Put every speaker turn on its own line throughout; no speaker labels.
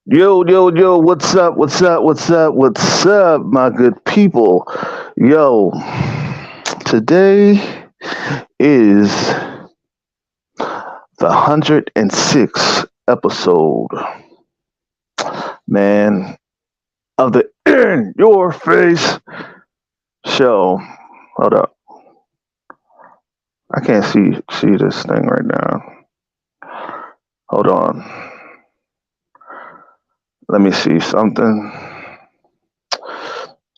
Yo, yo, yo, what's up? What's up? What's up? What's up, my good people? Yo, today is the 106th episode, man, of the In Your Face show. Hold up. I can't see this thing right now. Hold on. Let me see something.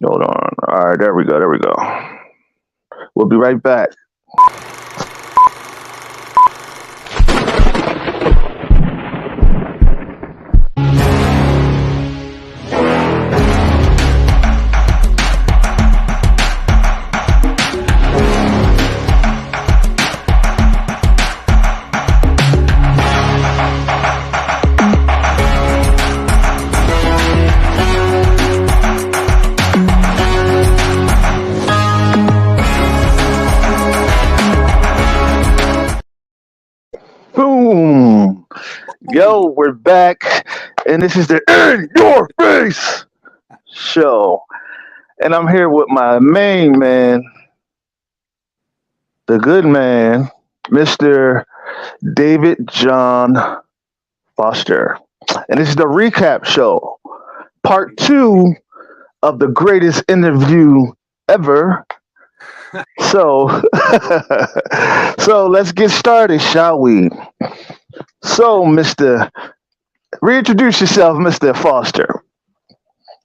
Hold on. All right, there we go. There we go. We'll be right back. Boom. Yo,
Boom.
we're back, and this is the In Your Face show. And I'm here with my main man, the good man, Mr. David John Foster. And this is the recap show, part two of the greatest interview ever. So, so let's get started, shall we? So, Mr. Reintroduce yourself, Mr. Foster.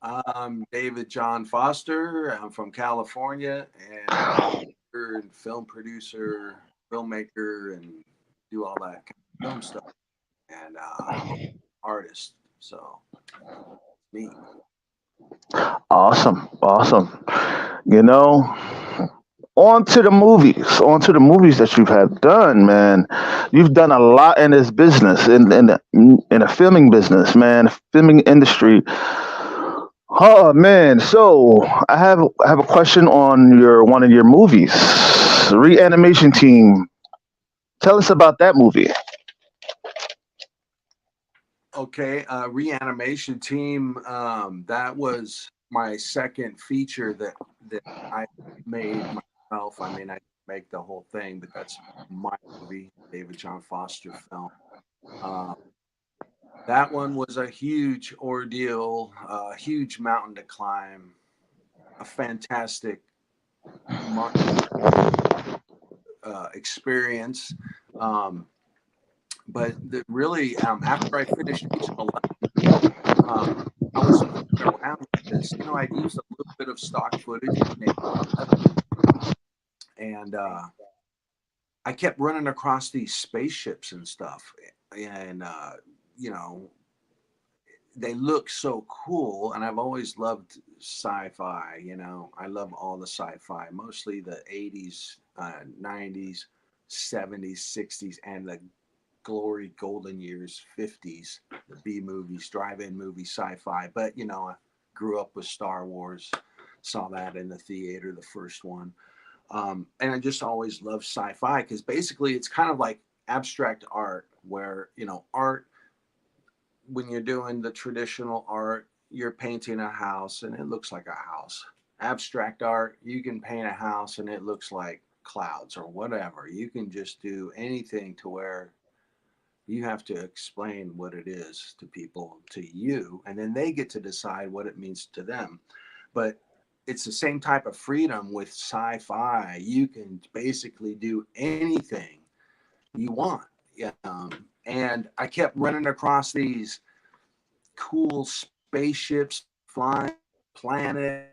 I'm David Jon Foster. I'm from California, and I'm an actor and film producer, filmmaker, and do all that kind of film stuff. And I'm an artist, so me.
Awesome, awesome. You know, on to the movies that you've had done, man. You've done a lot in this business, in the filming business, man, filming industry. Oh man, so I have a question on your one of your movies, Reanimation Team. Tell us about that movie.
Okay, Reanimation Team. That was my second feature that I made myself. I mean, I didn't make the whole thing, but that's my movie, David Jon Foster film. Uh, That one was a huge ordeal, a huge mountain to climb, a fantastic marketing experience. Um, but really, after I finished Agent 11, um, I was looking around because, I'd used a little bit of stock footage from Agent 11, and I kept running across these spaceships and stuff. And, you know, they look so cool, and I've always loved sci-fi. I love all the sci-fi, mostly the 80s, 90s, 70s, 60s, and the glory golden years, 50s, the B movies, drive-in movie sci-fi. But I grew up with Star Wars, saw that in the theater, the first one. And I just always loved sci-fi because basically it's kind of like abstract art, where art, when you're doing the traditional art, you're painting a house and it looks like a house. Abstract art, you can paint a house and it looks like clouds or whatever. You can just do anything to where you have to explain what it is to people, to you, and then they get to decide what it means to them. But it's the same type of freedom with sci-fi. You can basically do anything you want. Yeah. And I kept running across these cool spaceships flying planet,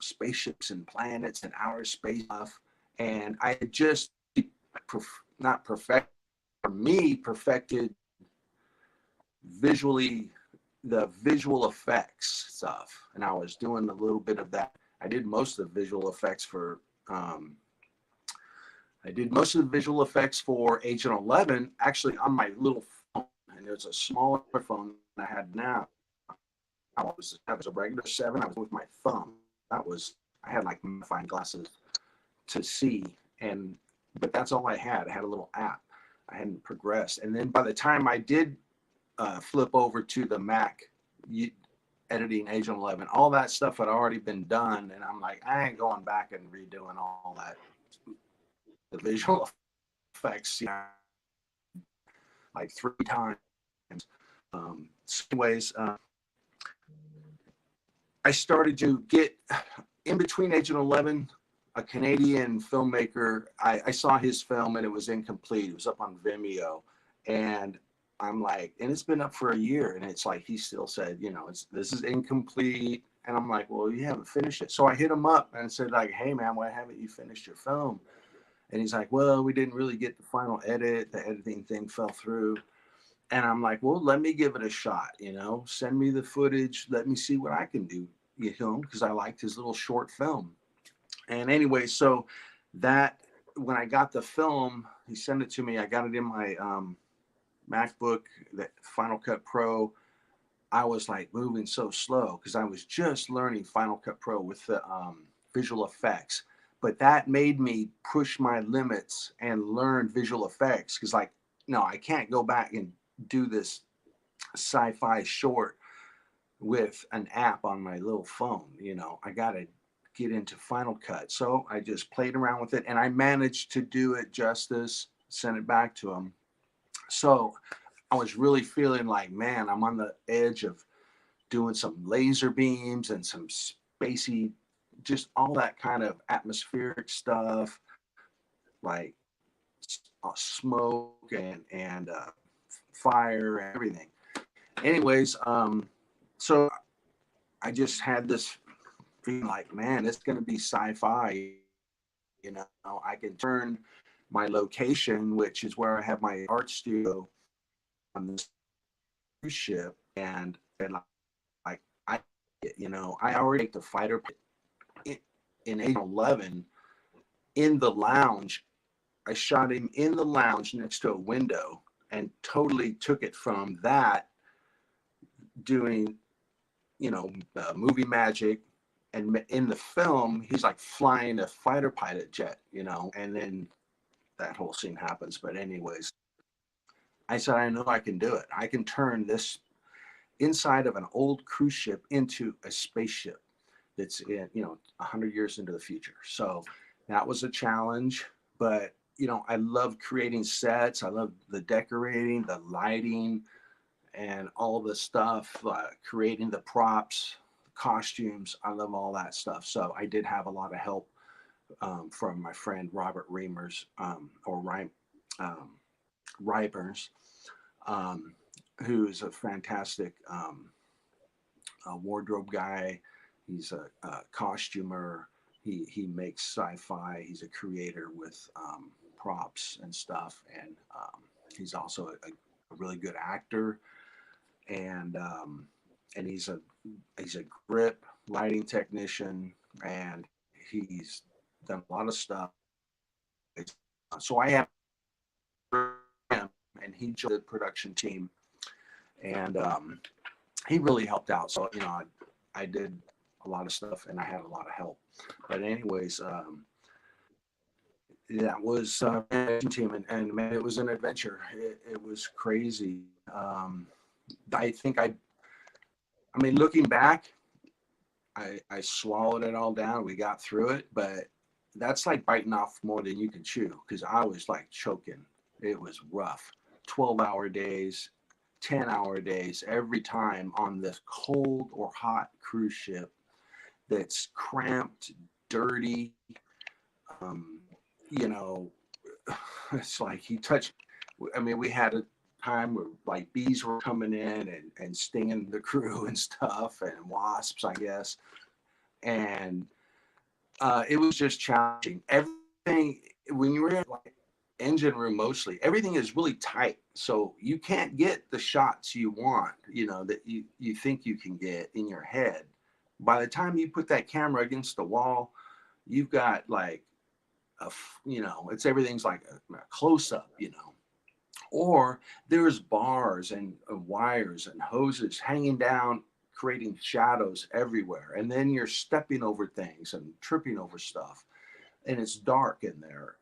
spaceships and planets and outer space stuff. And I had just not perfect for me perfected visually the visual effects stuff, and I was doing a little bit of that. I did most of the visual effects for um, Agent 11 actually on my little phone, and it was a smaller phone than I had now. I was a regular 7. I was with my thumb. I had like magnifying glasses to see, and but that's all I had. I had a little app. I hadn't progressed, and then by the time I did flip over to the Mac, editing Agent 11. All that stuff had already been done, and I'm like, I ain't going back and redoing all that, the visual effects, like 3 times. Anyways, I started to get in between Agent 11, a Canadian filmmaker. I saw his film and it was incomplete. It was up on Vimeo, and I'm like, and it's been up for a year, and it's like he still said, this is incomplete. And I'm like, well, you haven't finished it. So I hit him up and said, like, hey man, why haven't you finished your film? And he's like, well, we didn't really get the final edit. The editing thing fell through. And I'm like, well, let me give it a shot, send me the footage. Let me see what I can do, because I liked his little short film. And anyway, so that when I got the film, he sent it to me. I got it in my MacBook, the Final Cut Pro. I was like moving so slow because I was just learning Final Cut Pro with the visual effects. But that made me push my limits and learn visual effects because, like, no, I can't go back and do this sci-fi short with an app on my little phone. I got to get into Final Cut. So I just played around with it and I managed to do it justice, sent it back to him. So I was really feeling like, man, I'm on the edge of doing some laser beams and some spacey, just all that kind of atmospheric stuff, like smoke and fire and everything. Anyways, so I just had this feeling like, man, it's going to be sci-fi. I can turn my location, which is where I have my art studio on this cruise ship, and like I already take the fighter in 811 in the lounge. I shot him in the lounge next to a window and totally took it from that doing movie magic, and in the film he's like flying a fighter pilot jet, and then that whole scene happens. But anyways, I said, I know I can do it. I can turn this inside of an old cruise ship into a spaceship that's in 100 years into the future. So that was a challenge, but I love creating sets. I love the decorating, the lighting, and all the stuff, creating the props, costumes. I love all that stuff. So I did have a lot of help from my friend Robert Reimers, Reimers, who's a fantastic wardrobe guy. He's a costumer. He makes sci-fi. He's a creator with props and stuff, and he's also a really good actor. And he's a grip lighting technician, and he's done a lot of stuff. So I have him, and he joined the production team, and he really helped out. So I did a lot of stuff, and I had a lot of help. But anyways, that was team, and man, it was an adventure. It was crazy. I think I mean, looking back, I swallowed it all down. We got through it, but that's like biting off more than you can chew, because I was like choking. It was rough. 12-hour days, 10-hour days, every time on this cold or hot cruise ship that's cramped, dirty. It's like we had a time where like bees were coming in and stinging the crew and stuff, and wasps, I guess. And it was just challenging. Everything, when you were in like engine room, mostly everything is really tight, so you can't get the shots you want, that you think you can get in your head. By the time you put that camera against the wall, you've got like it's everything's like a close-up, or there's bars and wires and hoses hanging down, creating shadows everywhere, and then you're stepping over things and tripping over stuff, and it's dark in there.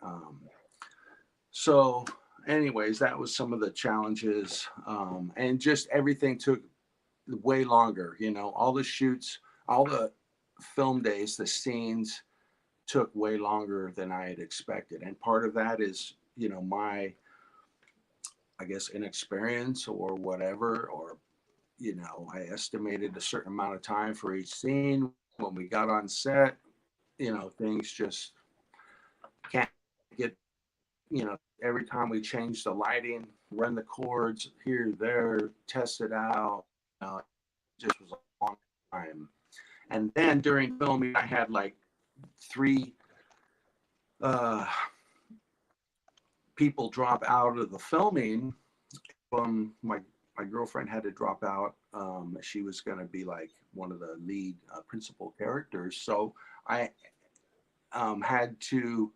So anyways, that was some of the challenges. And just everything took way longer, you know, all the shoots, all the film days, the scenes took way longer than I had expected. And part of that is, you know, my, I guess, inexperience or whatever, or, you know, I estimated a certain amount of time for each scene. When we got on set, you know, things just can't get, you know, every time we change the lighting, run the chords here, there, test it out, it just was a long time. And then during filming, I had like three uh, people drop out of the filming. My girlfriend had to drop out. She was going to be like one of the lead principal characters, so I had to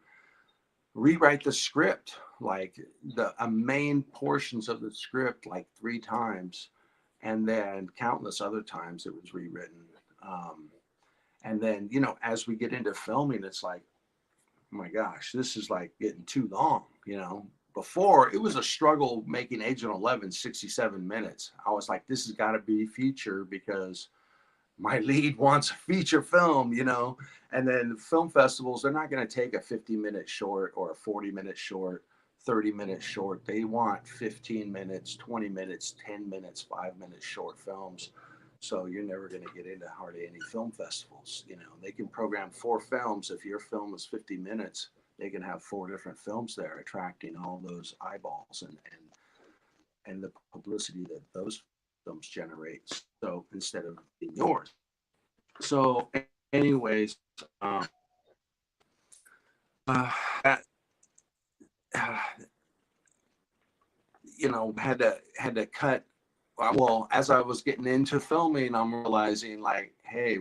rewrite the script, like the main portions of the script, like 3 times, and then countless other times it was rewritten. Um, and then, you know, as we get into filming, it's like, oh my gosh, this is like getting too long, you know. Before, it was a struggle making Agent 11 67 minutes. I was like, this has got to be feature because my lead wants a feature film, you know. And then film festivals, they're not going to take a 50-minute short or a 40-minute short, 30-minute short. They want 15 minutes, 20 minutes, 10 minutes, 5-minute short films. So you're never going to get into hardly any film festivals. You know, they can program 4 films. If your film is 50 minutes, they can have 4 different films there, attracting all those eyeballs and the publicity that those films generate. So instead of being yours. So, anyways, uh, that, uh, you know, had to cut. Well, as I was getting into filming, I'm realizing like, hey,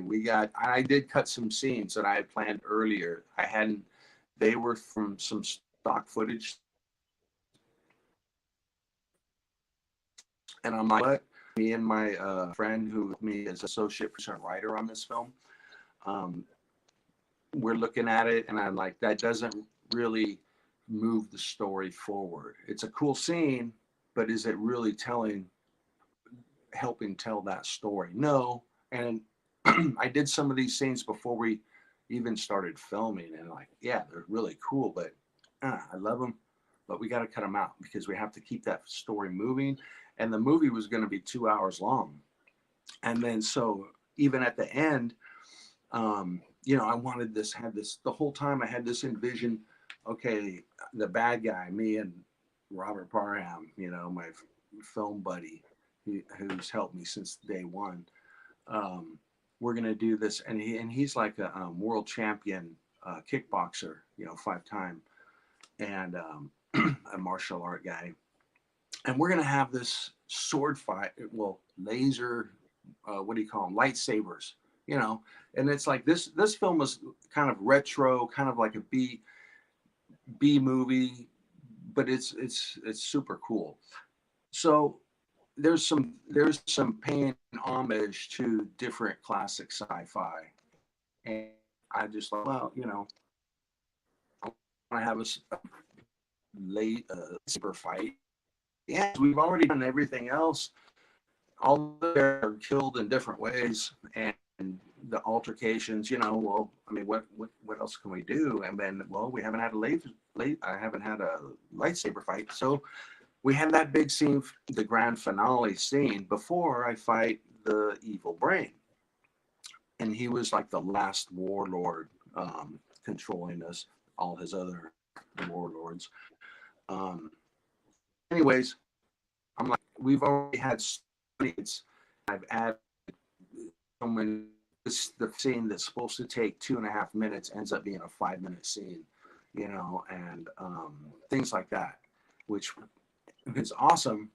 I did cut some scenes that I had planned earlier. I hadn't. They were from some stock footage, and I'm like, what? Me and my friend who with me is associate producer and writer on this film. Um, we're looking at it, and I'm like, that doesn't really move the story forward. It's a cool scene, but is it really helping tell that story? No. And I did some of these scenes before we even started filming, and like, yeah, they're really cool, but I love them, but we got to cut them out because we have to keep that story moving. And the movie was going to be 2 hours long. And then, so even at the end, you know, I wanted this, had this the whole time. I had this envision. Okay, the bad guy, me and Robert Parham, you know, my film buddy, who's helped me since day one. Um, we're gonna do this, and he's like a world champion kickboxer, you know, 5-time, and a martial art guy. And we're gonna have this sword fight. Well, laser, what do you call them? Lightsabers, you know. And it's like this film is kind of retro, kind of like a B movie, but it's super cool. So there's some paying homage to different classic sci-fi, and I just like, well, you know, I have a late super fight. Yeah, we've already done everything else. All they're killed in different ways, and the altercations. You know, well, I mean, what else can we do? And then, well, we haven't had I haven't had a lightsaber fight, so we had that big scene, the grand finale scene, before I fight the evil brain. And he was like the last warlord controlling us, all his other warlords. Um, anyways, I'm like, we've already had it's I've added so many. The scene that's supposed to take 2.5 minutes ends up being a 5-minute scene, you know, and things like that, which is awesome.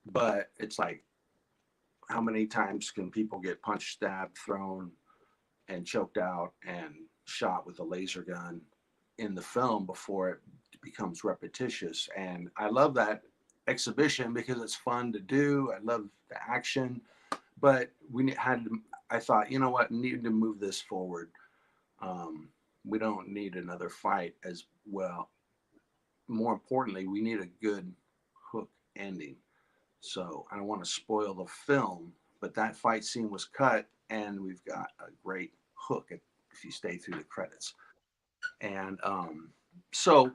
But it's like, how many times can people get punched, stabbed, thrown, and choked out and shot with a laser gun in the film before it becomes repetitious? And I love that exhibition because it's fun to do. I love the action, but I thought, you know what, need to move this forward. We don't need another fight as well. more importantly, we need a good hook ending. So I don't want to spoil the film, but that fight scene was cut, and we've got a great hook if you stay through the credits. And so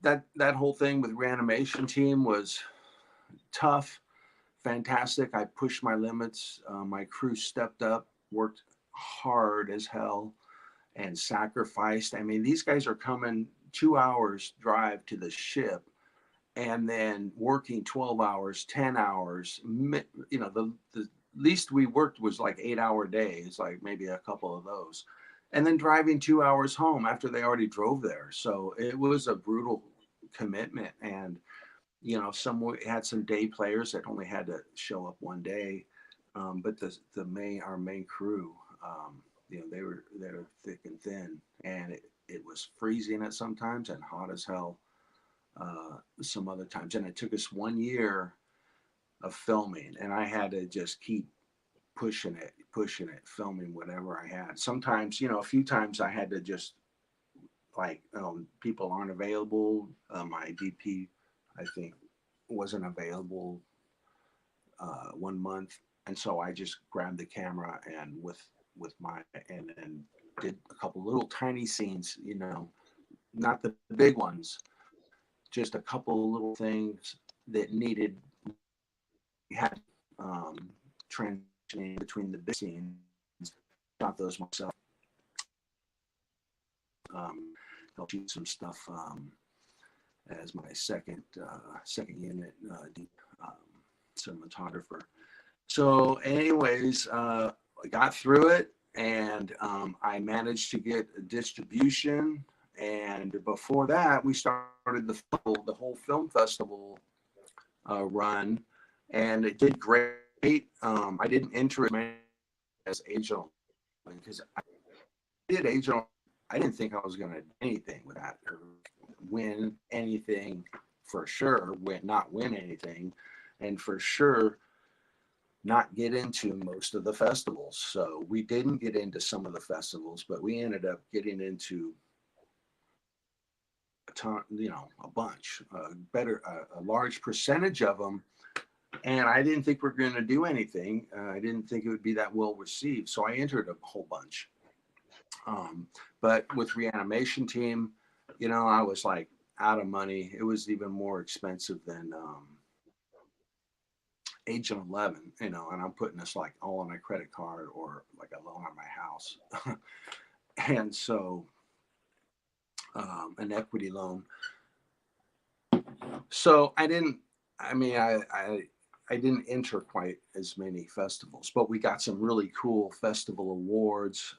that whole thing with reanimation team was tough, fantastic. I pushed my limits. My crew stepped up, worked hard as hell, and sacrificed. I mean, these guys are coming 2 hours drive to the ship and then working 12 hours, 10 hours. You know, the least we worked was like 8 hour days, like maybe a couple of those. And then driving 2 hours home after they already drove there. So it was a brutal commitment. And, you know, had some day players that only had to show up one day. But our main crew, you know, they were thick and thin, and it was freezing at sometimes and hot as hell some other times. And it took us 1 year of filming, and I had to just keep pushing it, filming whatever I had. Sometimes, you know, a few times I had to just like, people aren't available. My DP, I think, wasn't available 1 month, and so I just grabbed the camera and and then did a couple little tiny scenes, you know, not the big ones, just a couple little things that needed had transitioning between the big scenes. Shot those myself. Helped shoot some stuff as my second unit cinematographer. So, anyways, I got through it, and I managed to get a distribution. And before that, we started the whole film festival run, and it did great. I didn't enter as many as Agent because I did Agent. I didn't think I was going to do anything with that or win anything for sure. Not win anything, and for sure not get into most of the festivals. So we didn't get into some of the festivals, but we ended up getting into a ton, you know, a bunch, a large percentage of them. And I didn't think we are going to do anything. I didn't think it would be that well received. So I entered a whole bunch. But with reanimation team, you know, I was like out of money. It was even more expensive than Agent 11, you know, and I'm putting this like all on my credit card or like a loan on my house. And so an equity loan. So I didn't enter quite as many festivals, but we got some really cool festival awards.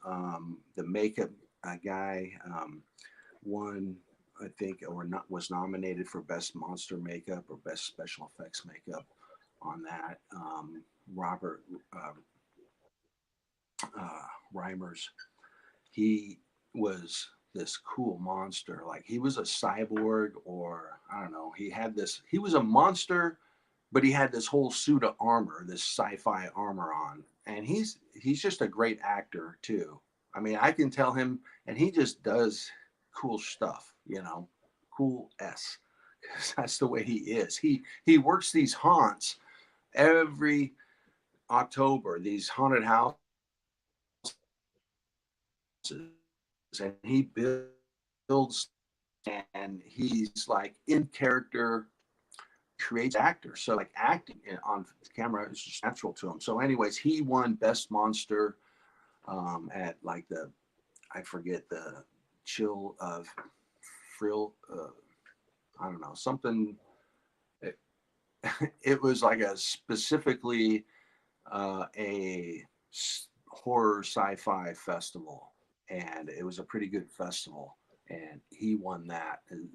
The makeup guy won, I think, or not, was nominated for best monster makeup or best special effects makeup on that. Robert Reimers, he was this cool monster. Like he was a cyborg, or I don't know. He was a monster, but he had this whole suit of armor, this sci-fi armor on, and he's just a great actor too. I mean, I can tell him, and he just does cool stuff, you know, cool s. That's the way he is. He works these haunts every October, these haunted houses, and he builds, and he's like in character, creates actors. So like acting on camera is just natural to him. So anyways, he won best monster at like I forget the chill of frill, I don't know, something. It, it was like a specifically a horror sci-fi festival, and it was a pretty good festival, and he won that. And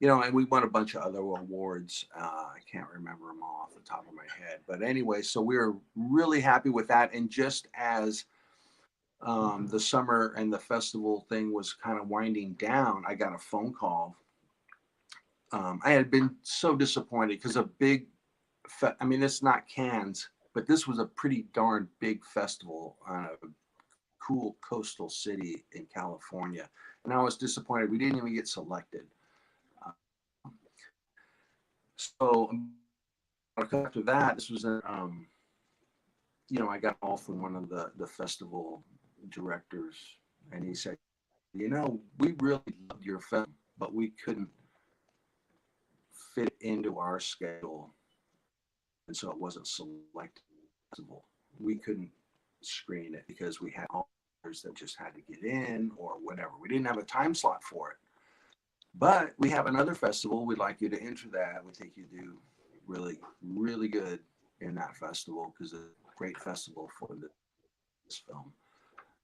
you know, and we won a bunch of other awards. I can't remember them all off the top of my head, but anyway, so we were really happy with that. And just as the summer and the festival thing was kind of winding down, I got a phone call. I had been so disappointed because I mean, it's not Cannes, but this was a pretty darn big festival, cool coastal city in California. and I was disappointed. We didn't even get selected. So after that, this was I got a call from one of the festival directors, and he said, we really loved your film, but we couldn't fit into our schedule, and so it wasn't selected. We couldn't screen it because we had others that just had to get in or whatever. We didn't have a time slot for it. But we have another festival. We'd like you to enter that. We think you do really, really good in that festival because it's a great festival for this film.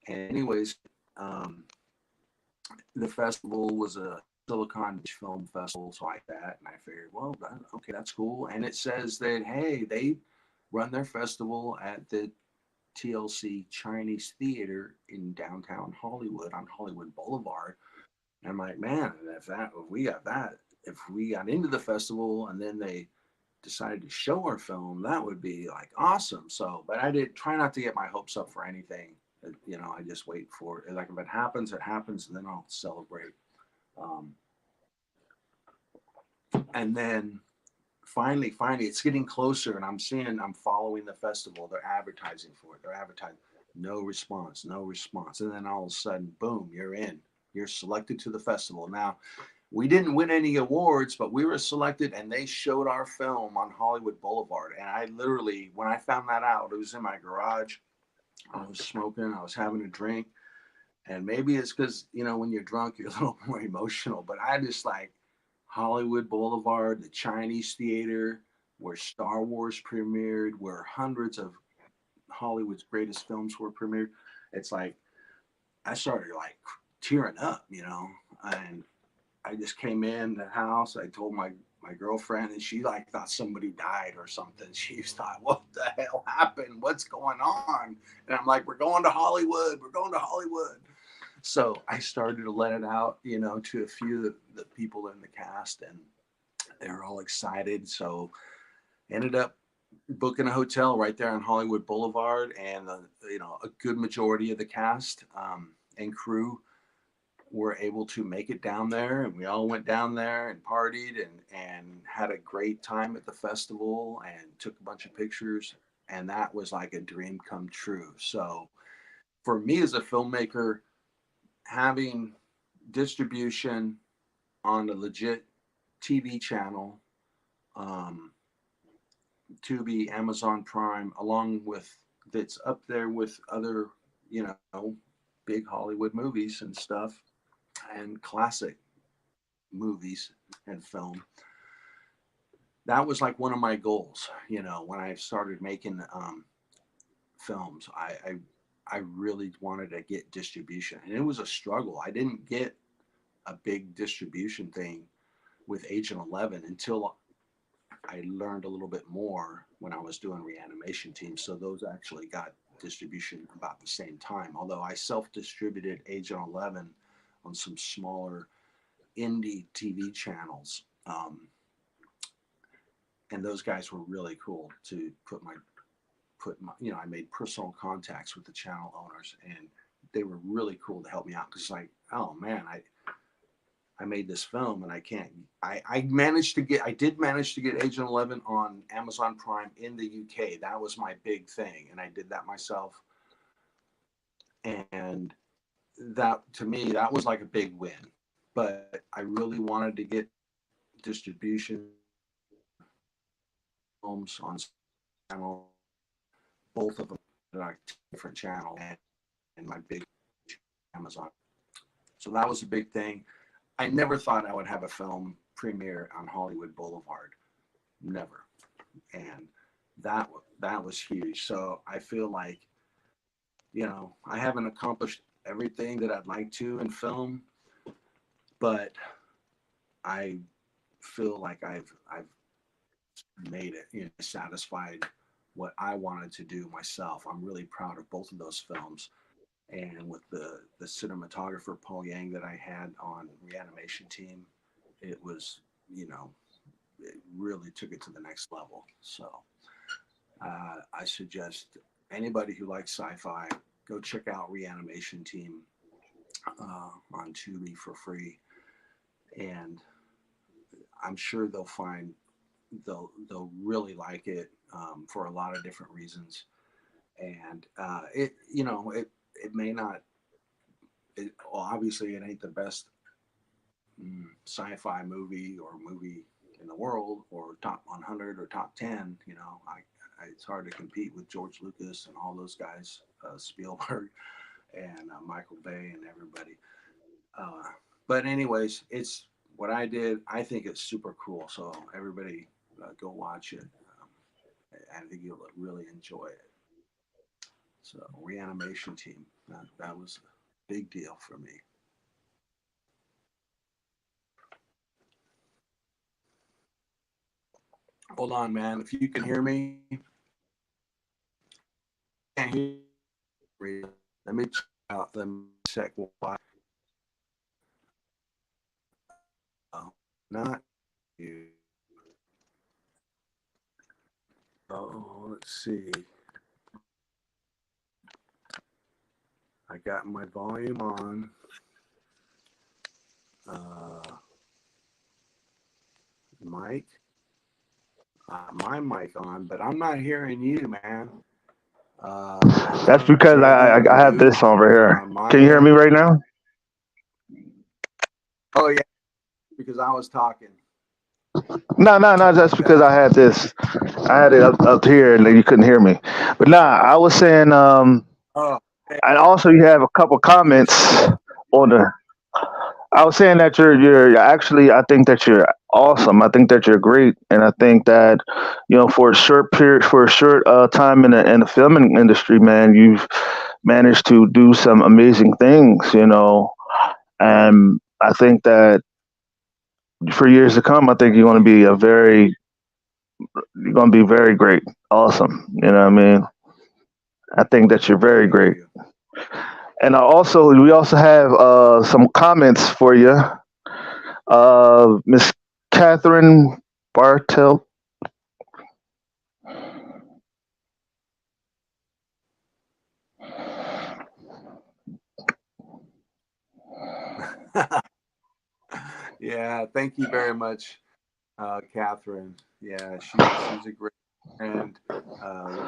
And anyways, the festival was a Silicon Beach Film Festival, so like that. And I figured, well, okay, that's cool. And it says that, hey, they run their festival at the TLC Chinese Theater in downtown Hollywood on Hollywood Boulevard. And I'm like, man, if we got into the festival and then they decided to show our film, that would be like awesome. So, but I did try not to get my hopes up for anything. I just wait for it. Like if it happens, and then I'll celebrate. And then finally, it's getting closer, and I'm following the festival. They're advertising for it. They're advertising. No response. And then all of a sudden, boom, you're in. You're selected to the festival. Now, we didn't win any awards, but we were selected, and they showed our film on Hollywood Boulevard. And I literally, when I found that out, it was in my garage. I was smoking. I was having a drink. And maybe it's because, when you're drunk, you're a little more emotional. But I just like Hollywood Boulevard, the Chinese Theater, where Star Wars premiered, where hundreds of Hollywood's greatest films were premiered. It's like I started like tearing up, and I just came in the house. I told my girlfriend, and she like thought somebody died or something. She thought, what the hell happened? What's going on? And I'm like, we're going to Hollywood. So I started to let it out, to a few of the people in the cast, and they were all excited. So ended up booking a hotel right there on Hollywood Boulevard, and a good majority of the cast and crew were able to make it down there, and we all went down there and partied and had a great time at the festival and took a bunch of pictures, and that was like a dream come true. So for me as a filmmaker, having distribution on a legit TV channel, Tubi, Amazon Prime, along with that's up there with other, big Hollywood movies and stuff, and classic movies and film. That was like one of my goals, when I started making films. I really wanted to get distribution, and it was a struggle. I didn't get a big distribution thing with Agent 11 until I learned a little bit more when I was doing Reanimation Team. So those actually got distribution about the same time. Although I self-distributed Agent 11 on some smaller indie TV channels, and those guys were really cool to put my I made personal contacts with the channel owners, and they were really cool to help me out because like, oh man, I made this film and I did manage to get Agent 11 on Amazon Prime in the UK. That was my big thing, and I did that myself. And that, to me, that was like a big win. But I really wanted to get distribution films on channel, both of them are different channel, and my big Amazon. So that was a big thing. I never thought I would have a film premiere on Hollywood Boulevard. Never. And that was huge. So I feel like, I haven't accomplished everything that I'd like to in film, but I feel like I've made it, satisfied what I wanted to do myself. I'm really proud of both of those films. And with the cinematographer Paul Yang that I had on Reanimation Team, it was, it really took it to the next level. So I suggest anybody who likes sci-fi, go check out Reanimation Team. on Tubi for free, and I'm sure they'll really like it for a lot of different reasons. And it may not. Well, obviously, it ain't the best sci-fi movie or movie in the world, or top 100 or top 10. It's hard to compete with George Lucas and all those guys, Spielberg and Michael Bay and everybody. Uh, but anyways, it's what I did. I think it's super cool. So everybody, go watch it. I think you'll really enjoy it. So Reanimation Team. That was a big deal for me. Hold on, man. If you can hear me, can't hear me. Let me check out. Let me check why. Not you. Oh, let's see. I got my volume on. Mic. My mic on, but I'm not hearing you, man. I
That's
don't know if
because
there's anything
I
you
have
can
this
do
over here.
on my
Can you hear me
end.
right now?
Oh yeah, because I was talking.
No, no, no.
Something
That's
like
because
that.
I had this. I had it up here, and then you couldn't hear me. But nah, I was saying.
Oh, hey,
And also, you have a couple comments
yes.
on the. I was saying that you're actually. I think that you're awesome. I think that you're great, and I think that for a short period, for a short time in the filming industry, man, you've managed to do some amazing things. And I think that for years to come, I think you're going to
Thank
be
you.
you're going to be very great, awesome. You know what I mean? I think that you're very
Thank
great.
you.
And we also have some comments for you. Miss Catherine Bartel.
Yeah, thank you very much, Catherine. Yeah, she's a great friend. We've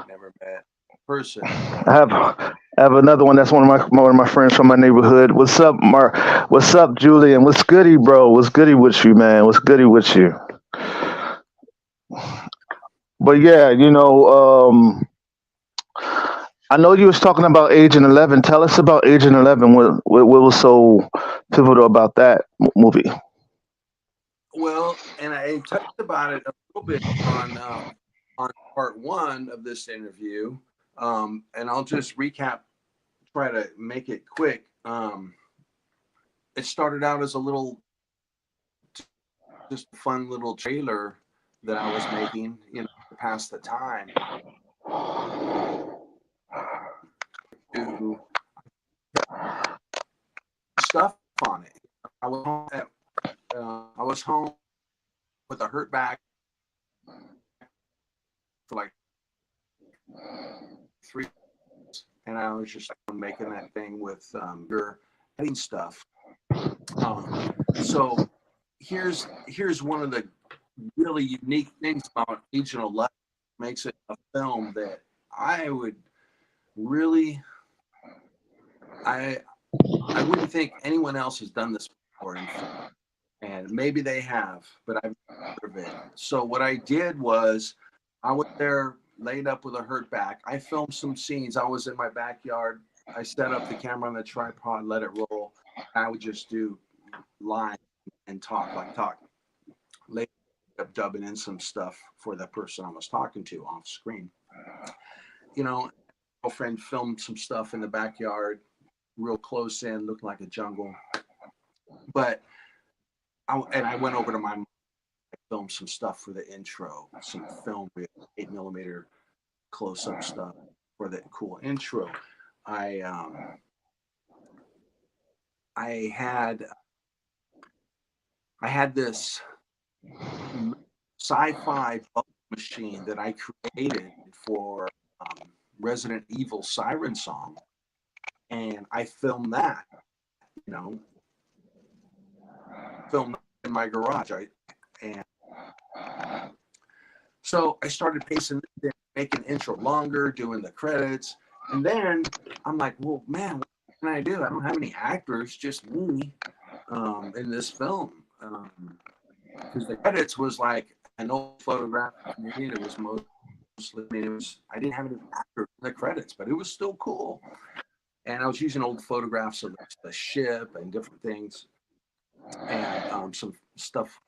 never met in person, but
I have another one. That's one of my friends from my neighborhood. What's up, Mark? What's up, Julian? What's goody, bro? What's goody with you, man? What's goody with you? But yeah, I know you was talking about Agent 11. Tell us about Agent 11. What was so pivotal about that movie?
well, and I touched about it a little bit on part one of this interview, and I'll just recap, try to make it quick. It started out as a little, just a fun little trailer that I was making, to pass the time. To stuff on it. I was home with a hurt back for like 3 months, and I was just making that thing with your heading stuff. So here's one of the really unique things about Agent 11, makes it a film that I would really, I I wouldn't think anyone else has done this before in film, and maybe they have, but I've never heard of it. So what I did was, I was there laid up with a hurt back. I filmed some scenes. I was in my backyard. I set up the camera on the tripod, let it roll. I would just do line and talk. Later, up dubbing in some stuff for the person I was talking to off screen. You know, girlfriend filmed some stuff in the backyard, real close in, looked like a jungle. But I went over to my mom, filmed some stuff for the intro, some film with 8 millimeter close up stuff for the cool intro. I I had I had this sci-fi bubble machine that I created for Resident Evil Siren Song, and I filmed that. you know, film in my garage. And so I started pacing it, making intro longer, doing the credits. And then I'm like, well, man, what can I do? I don't have any actors, just me in this film. Because the credits was like an old photograph of me, and it was mostly, I mean, I didn't have any actors in the credits, but it was still cool. And I was using old photographs of the ship and different things, and some stuff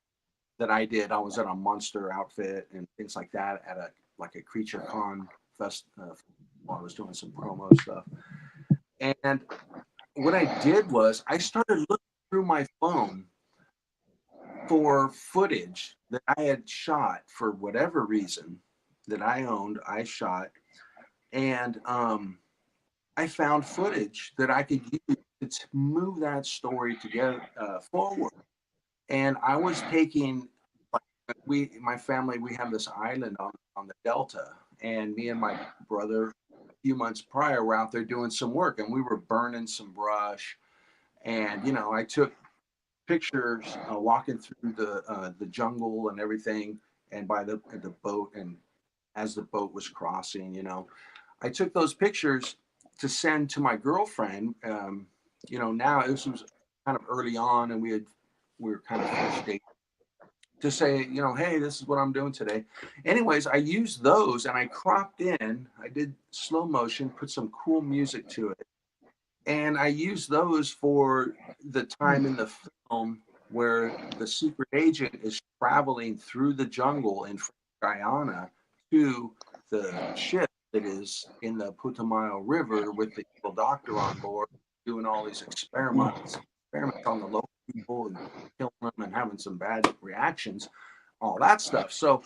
that I did. I was in a monster outfit and things like that at a Creature Con fest. While I was doing some promo stuff. And what I did was I started looking through my phone for footage that I had shot for whatever reason that I owned. I shot, and I found footage that I could use to move that story together forward. And I was taking, my family, we have this island on the Delta, and me and my brother, a few months prior, were out there doing some work, and we were burning some brush. And, you know, I took pictures walking through the jungle and everything, and by the boat, and as the boat was crossing, you know, I took those pictures to send to my girlfriend. You know, now this was kind of early on, and we were kind of first dating, to say, you know, hey, this is what I'm doing today. Anyways, I used those and I cropped in. I did slow motion, put some cool music to it, and I used those for the time in the film where the secret agent is traveling through the jungle in Guyana to the ship that is in the Putumayo River with the evil doctor on board, doing all these experiments on the local people and killing them and having some bad reactions, all that stuff. So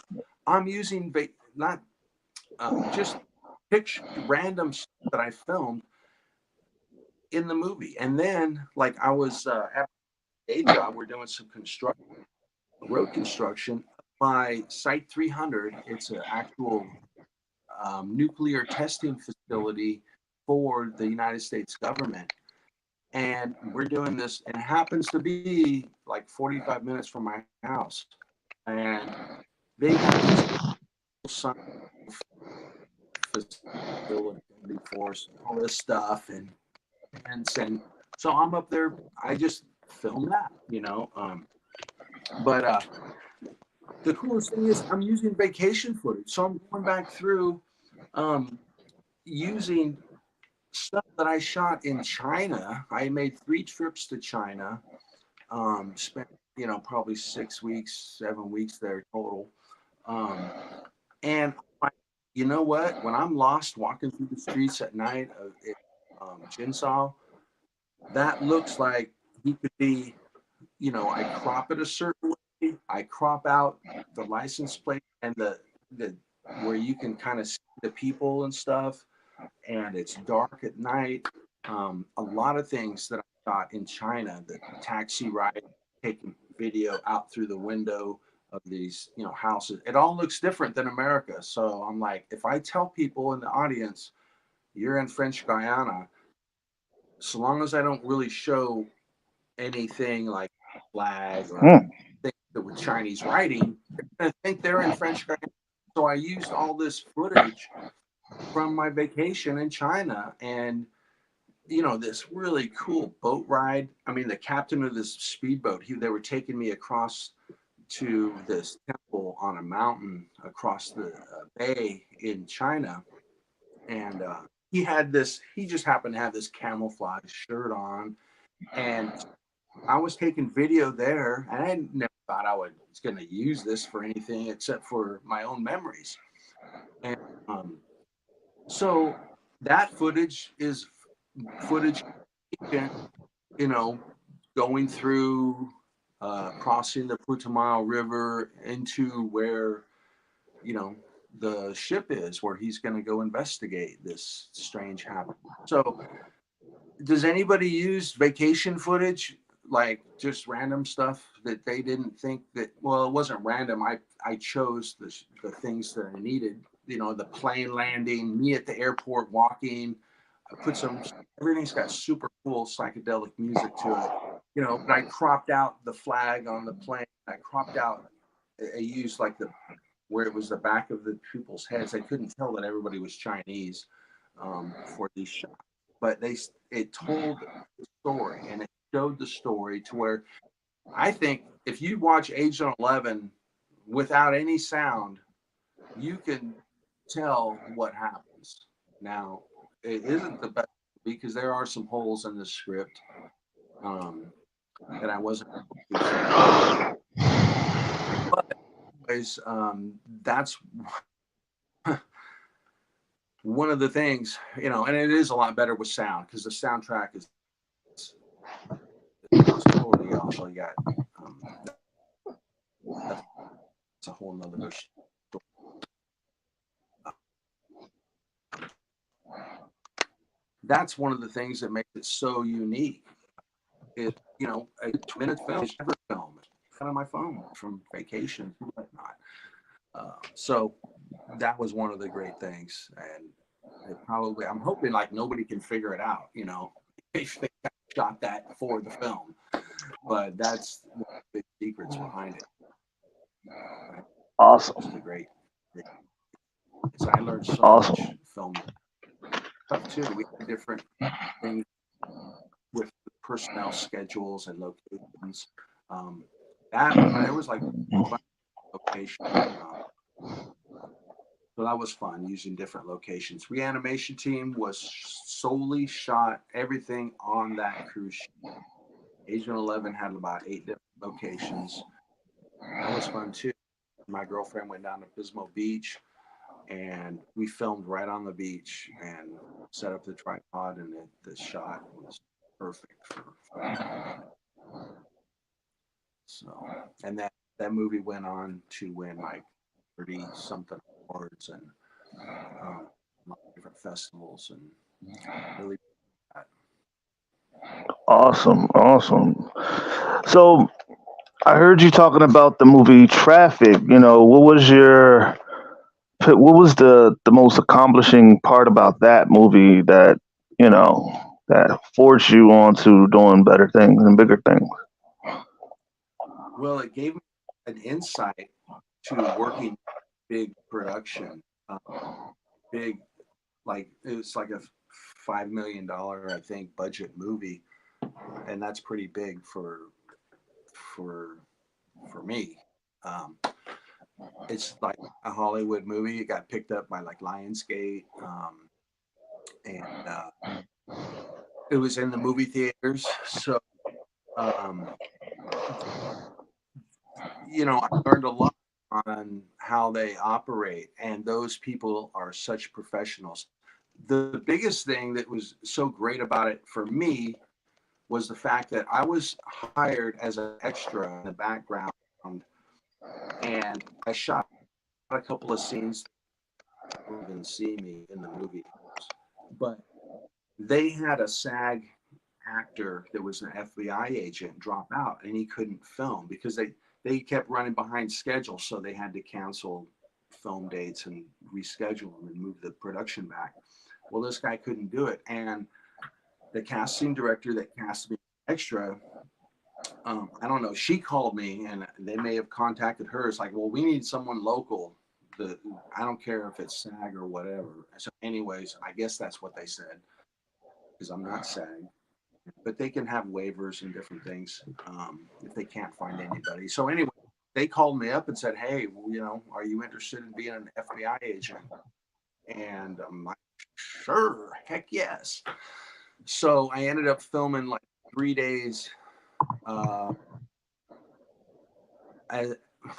I'm using not just picture random stuff that I filmed in the movie. And then, like, I was at a day job, we're doing some construction, road construction. My Site 300, it's an actual nuclear testing facility for the United States government. And we're doing this, and it happens to be like 45 minutes from my house. And they got these facility force, all this stuff, and so I'm up there. I just film that, you know. But the coolest thing is I'm using vacation footage, so I'm going back through using stuff that I shot in China. I made 3 trips to China. Spent, you know, probably 6 weeks, 7 weeks there total. And you know what? When I'm lost walking through the streets at night of Jinsao, that looks like he could be, you know, I crop it a certain way. I crop out the license plate and the where you can kind of see the people and stuff, and it's dark at night. A lot of things that I shot in China, the taxi ride, taking video out through the window of these, you know, houses. It all looks different than America. So I'm like, if I tell people in the audience, you're in French Guiana, so long as I don't really show anything like flag or things that with Chinese writing, they're going to think they're in French Guiana. So I used all this footage from my vacation in China, and you know, this really cool boat ride. I mean, the captain of this speedboat, they were taking me across to this temple on a mountain across the bay in China, and he just happened to have this camouflage shirt on, and I was taking video there, and I never thought I was going to use this for anything except for my own memories. And so that footage is footage, you know, going through, crossing the Putumayo River into where, you know, the ship is, where he's going to go investigate this strange happening. So does anybody use vacation footage, like just random stuff that they didn't think that, well, it wasn't random. I chose the things that I needed, you know, the plane landing, me at the airport walking. put some, everything's got super cool psychedelic music to it, you know, but I cropped out the flag on the plane. I cropped out, I used like the, where it was the back of the people's heads. I couldn't tell that everybody was Chinese for these shots, but it told the story, and it showed the story to where I think if you watch Agent 11 without any sound, you can tell what happens. Now, it isn't the best because there are some holes in the script um, that I wasn't able to fill. But anyways, that's one of the things, you know, and it is a lot better with sound because the soundtrack is, you know, it's totally off. So you got that's a whole nother story. That's one of the things that makes it so unique. Is, you know, a 2 minute film is never film. It's on my phone from vacation and whatnot. So that was one of the great things, and it probably, I'm hoping like nobody can figure it out, you know, if they shot that for the film, but that's one of the big secrets behind it.
Awesome.
It's the great. So I learned so
Awesome.
much film stuff too. We had different things with the personnel schedules and locations. That there was like location. So that was fun using different locations. Reanimation team was solely shot everything on that cruise ship. Agent 11 had about 8 different locations. That was fun too. My girlfriend went down to Pismo Beach and we filmed right on the beach and set up the tripod, and the shot was perfect for so, and that movie went on to win like 30 something awards and different festivals, and really.
Awesome. Awesome. So I heard you talking about the movie Traffic. You know, what was the most accomplishing part about that movie that, you know, that forced you on to doing better things and bigger things?
Well, it gave me an insight to working big production, big, like it was like a $5 million, I think, budget movie, and that's pretty big for for me. Um, it's like a Hollywood movie. It got picked up by like Lionsgate, and it was in the movie theaters. So, um, you know, I learned a lot on how they operate, and those people are such professionals. The biggest thing that was so great about it for me was the fact that I was hired as an extra in the background, and I shot a couple of scenes that you don't even see me in the movie, but they had a SAG actor that was an FBI agent drop out, and he couldn't film because they kept running behind schedule, so they had to cancel film dates and reschedule them and move the production back. Well, this guy couldn't do it, and the casting director that cast me extra, I don't know, she called me, and they may have contacted her. It's like, well, we need someone local. I don't care if it's SAG or whatever. So, anyways, I guess that's what they said, because I'm not SAG, but they can have waivers and different things if they can't find anybody. So anyway, they called me up and said, "Hey, well, you know, are you interested in being an FBI agent?" And I'm like, "Sure, heck yes." So I ended up filming like 3 days. I,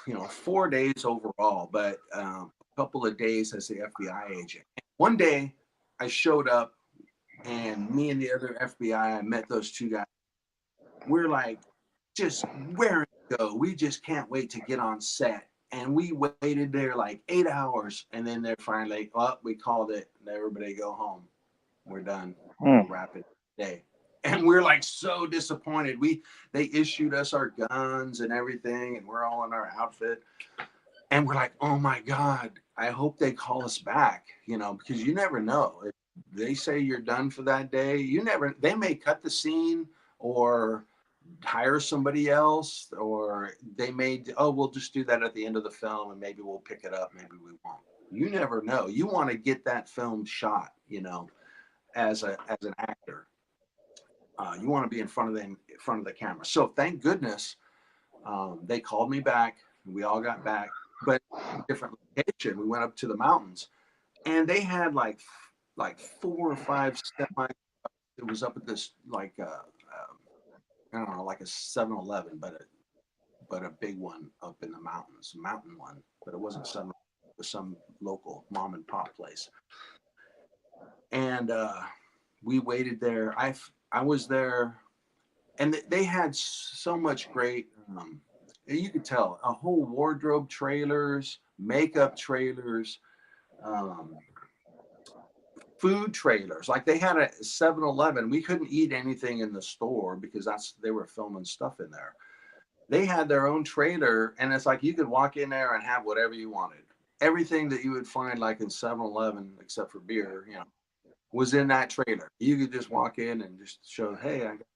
you know, 4 days overall, but a couple of days as the FBI agent. One day, I showed up, and me and the other FBI, I met those two guys. We're like, just where to go. We just can't wait to get on set. And we waited there like 8 hours, and then they're finally, oh, we called it. Everybody go home. We're done.
Hmm.
Rapid day. And we're like so disappointed. They issued us our guns and everything, and we're all in our outfit. And we're like, oh my God, I hope they call us back, you know, because you never know. they say you're done for that day, they may cut the scene or hire somebody else, or they may, oh, we'll just do that at the end of the film and maybe we'll pick it up, maybe we won't. You never know. You want to get that film shot, as an actor. You want to be in front of the camera. So thank goodness they called me back. We all got back, but different location. We went up to the mountains, and they had like 4 or 5 semi. It was up at this I don't know, like a 7-Eleven, but a big one up in the mountains, mountain one. But it wasn't it was some local mom and pop place. And we waited there. I was there, and they had so much great. You could tell a whole wardrobe trailers, makeup trailers, um, food trailers. Like they had a 7-Eleven. We couldn't eat anything in the store because they were filming stuff in there. They had their own trailer, and it's like you could walk in there and have whatever you wanted. Everything that you would find like in 7-Eleven, except for beer, was in that trailer. You could just walk in and just show, hey, I got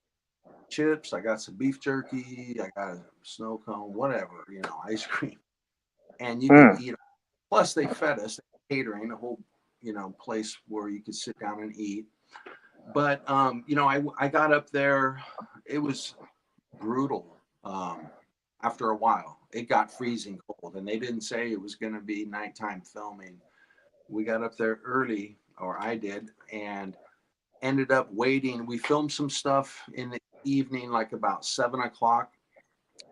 chips, I got some beef jerky, I got a snow cone, whatever, ice cream. And you could eat. Plus, they fed us catering, a whole, place where you could sit down and eat. But, I got up there. It was brutal. After a while, it got freezing cold, and they didn't say it was going to be nighttime filming. We got up there early, or I did, and ended up waiting. We filmed some stuff in the evening, like about 7 o'clock,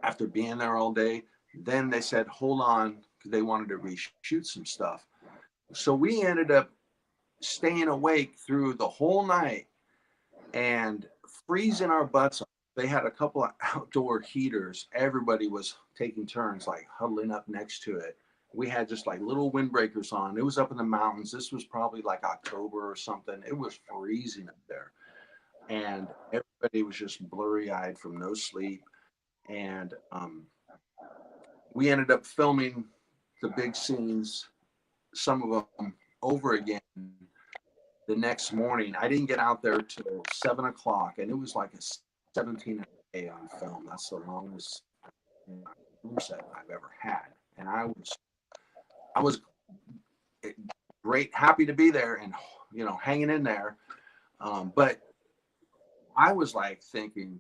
after being there all day. Then they said, hold on, because they wanted to reshoot some stuff. So we ended up staying awake through the whole night and freezing our butts off. They had a couple of outdoor heaters. Everybody was taking turns, like huddling up next to it. We had just like little windbreakers on. It was up in the mountains. This was probably like October or something. It was freezing up there. And everybody was just blurry eyed from no sleep. And we ended up filming the big scenes, some of them over again the next morning. I didn't get out there till 7 o'clock, and it was like a 17-hour day on film. That's the longest film set I've ever had. And I was great, happy to be there, and hanging in there. But I was like thinking,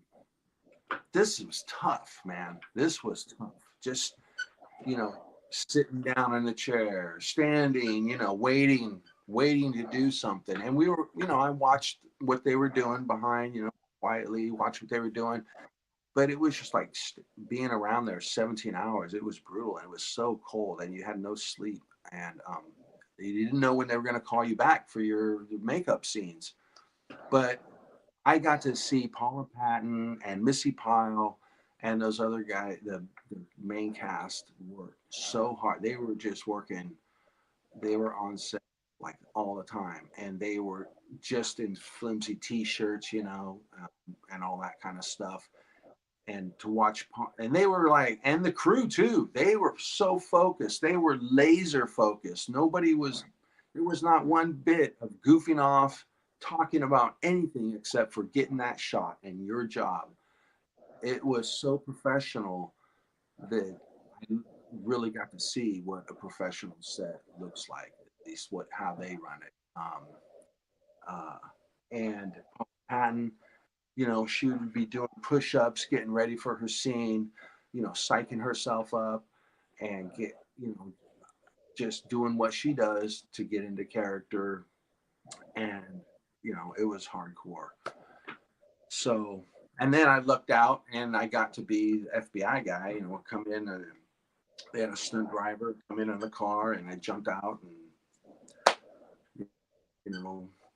this was tough, man. This was tough. Just sitting down in the chair, standing, waiting to do something. And we were, I watched what they were doing behind, quietly watch what they were doing. But it was just like being around there 17 hours. It was brutal. And it was so cold, and you had no sleep. And you didn't know when they were going to call you back for your makeup scenes. But I got to see Paula Patton and Missy Pyle and those other guys, the main cast, worked so hard. They were just working. They were on set like all the time, and they were just in flimsy T-shirts, and all that kind of stuff. And to watch, and they were like, and the crew too. They were so focused. They were laser focused. There was not one bit of goofing off, talking about anything except for getting that shot and your job. It was so professional that I really got to see what a professional set looks like, at least how they run it. Uh, and Patton, she would be doing push-ups, getting ready for her scene, psyching herself up and just doing what she does to get into character. And, it was hardcore. So, and then I looked out and I got to be the FBI guy, come in, and they had a stunt driver come in the car, and I jumped out and,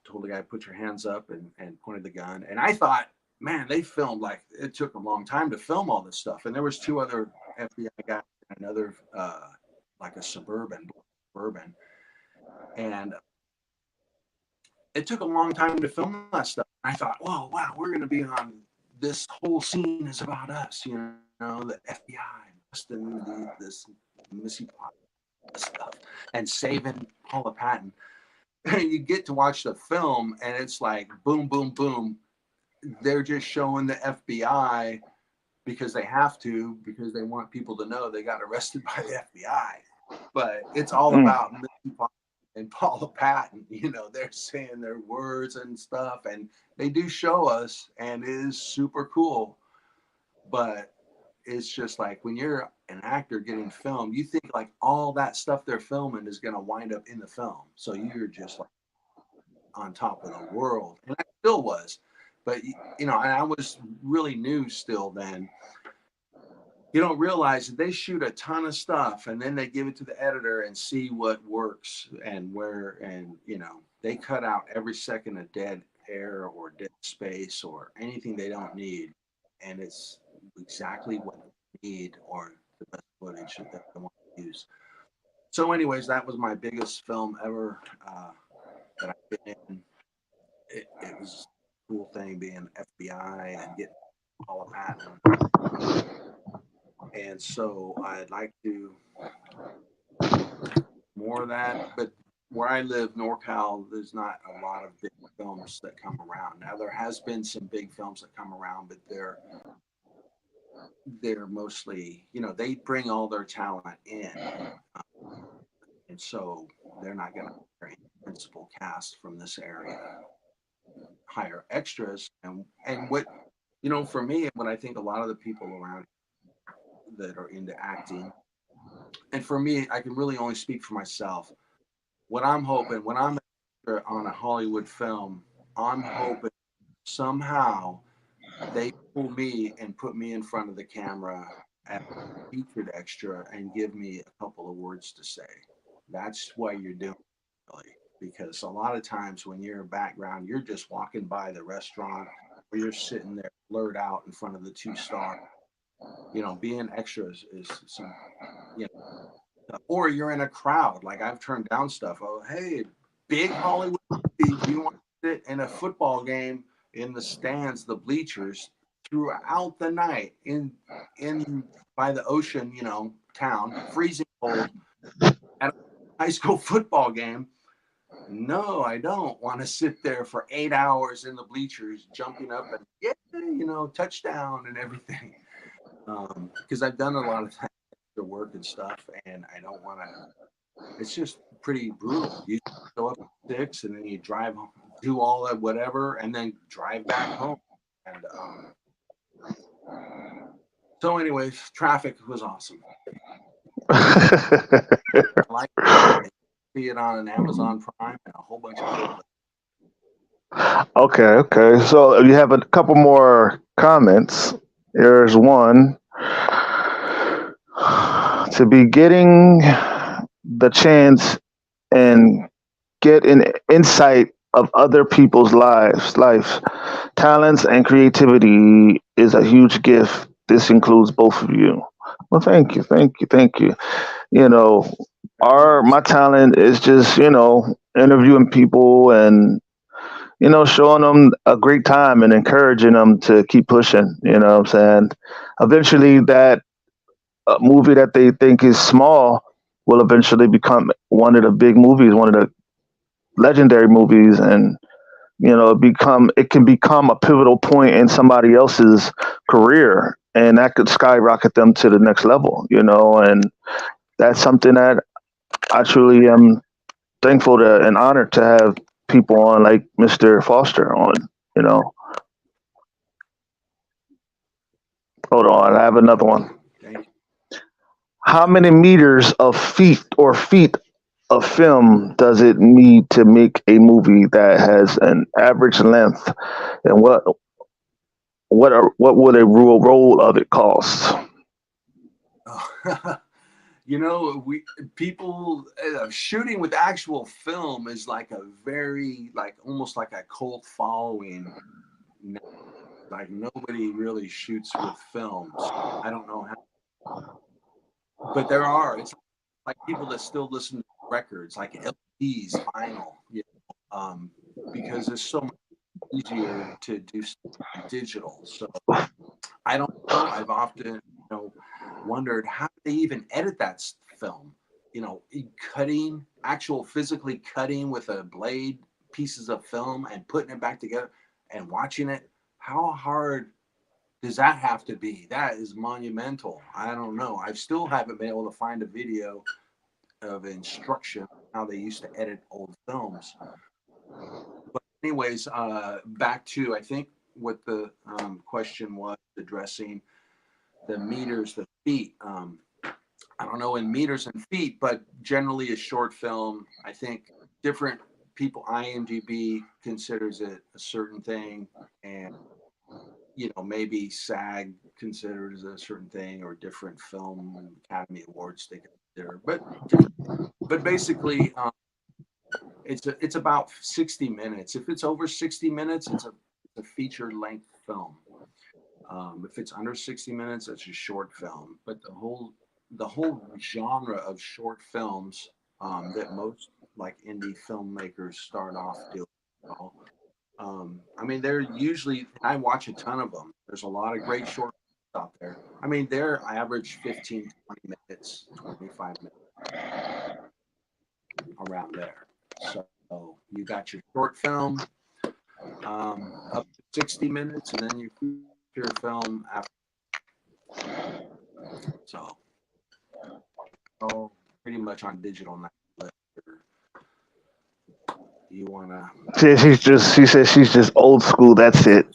told the guy, put your hands up, and pointed the gun. And I thought, man, they filmed, like, it took a long time to film all this stuff. And there was 2 other FBI guys and another, like a suburban. And it took a long time to film that stuff. I thought, whoa, wow, we're going to be on, this whole scene is about us, the FBI busting this Missy Pyle stuff and saving Paula Patton. you get to watch the film and it's like boom, boom, boom. They're just showing the FBI because they have to, because they want people to know they got arrested by the FBI. But it's all
Mm.
about Missy Pop and Paula Patton. You know, they're saying their words and stuff, and they do show us, and it is super cool. But it's just like when you're an actor getting filmed, you think like all that stuff they're filming is going to wind up in the film. So you're just like on top of the world. And I still was. But, you know, and I was really new still then. You don't realize that they shoot a ton of stuff and then they give it to the editor and see what works and where, and, you know, they cut out every second of dead air or dead space or anything they don't need. And it's exactly what they need or the best footage that they want to use. So, anyways, that was my biggest film ever that I've been in. It was a cool thing being FBI and getting Paula Patton. And so I'd like to more of that. But where I live, NorCal, there's not a lot of big films that come around. Now there has been some big films that come around, but they're mostly, you know, they bring all their talent in, and so they're not going to hire any principal cast from this area. Hire extras, and what, you know, for me, what I think a lot of the people around that are into acting, and for me, I can really only speak for myself. What I'm hoping when I'm on a Hollywood film, I'm hoping somehow they pull me and put me in front of the camera as a featured extra and give me a couple of words to say. That's why you're doing it, really. Because a lot of times when you're in background, you're just walking by the restaurant or you're sitting there blurred out in front of the two stars. You know, being extra is some, you know, or you're in a crowd. Like I've turned down stuff. Oh, hey, big Hollywood movie. Do you want to sit in a football game in the stands, the bleachers, throughout the night in by the ocean, you know, town, freezing cold at a high school football game? No, I don't want to sit there for 8 hours in the bleachers, jumping up and yeah, you know, touchdown and everything. Because I've done a lot of that work and stuff, and I don't want to. It's just pretty brutal. You show up at 6, and then you drive home, do all that whatever, and then drive back home. And so, anyways, Traffic was awesome. I like it. See it on Amazon Prime and a whole bunch of other.
Okay, okay. So you have a couple more comments. Here's one. To be getting the chance and get an insight of other people's life, talents, and creativity is a huge gift. This includes both of you. Well, thank you, thank you, thank you. You know, our my talent is just interviewing people and showing them a great time and encouraging them to keep pushing. You know what I'm saying? Eventually, that movie that they think is small will eventually become one of the big movies, one of the legendary movies, and it can become a pivotal point in somebody else's career, and that could skyrocket them to the next level. And that's something that I truly am thankful to and honored to have people on like Mr. Foster on. You know, hold on, I have another one. How many meters of feet of film does it need to make a movie that has an average length, and what would a roll of it cost?
You know, we people shooting with actual film is like a very like almost like a cult following. Like nobody really shoots with films. I don't know how, but there are. It's like people that still listen to records, like LPs, vinyl, because it's so much easier to do digital. So I don't know. I've often, wondered how they even edit that film. cutting, actual physically cutting with a blade pieces of film and putting it back together and watching it. How hard does that have to be? That is monumental. I don't know. I still haven't been able to find a video of instruction how they used to edit old films. But anyways, back to, I think what the question was, addressing the meters, the feet. I don't know in meters and feet, but generally a short film, I think different people, IMDb considers it a certain thing, and maybe SAG considers a certain thing, or different film Academy Awards they consider, but basically, it's about 60 minutes. If it's over 60 minutes, it's a feature length film. If it's under 60 minutes, it's a short film. But the whole genre of short films that most like indie filmmakers start off doing. I mean, they're usually, I watch a ton of them. There's a lot of great short films out there. I mean, they're average 15, 20 minutes, 25 minutes, around there. So you got your short film up to 60 minutes, and then your feature film after. So, pretty much on digital now. You wanna?
She says she's just old school. That's it.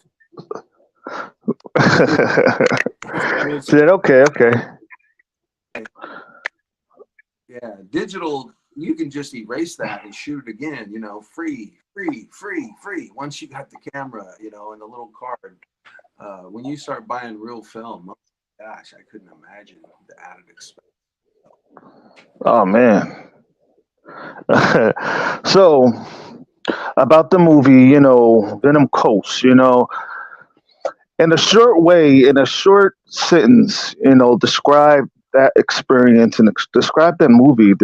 Said okay.
Yeah, digital. You can just erase that and shoot it again. Free. Once you got the camera, and the little card. When you start buying real film, oh gosh, I couldn't imagine the added expense.
Oh man. So about the movie, Venom Coast, in a short way, in a short sentence, describe that experience and describe that movie.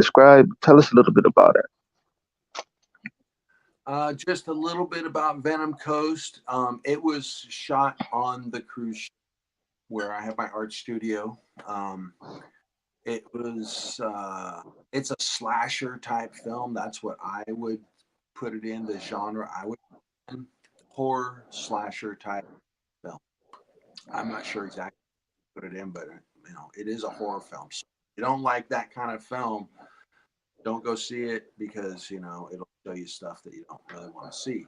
Tell us a little bit about it.
Just a little bit about Venom Coast. It was shot on the cruise ship where I have my art studio. It's a slasher type film. That's what I would put it in, the genre I would put in, horror slasher type film. I'm not sure exactly what to put it in, but it is a horror film. So if you don't like that kind of film, don't go see it, because it'll show you stuff that you don't really want to see.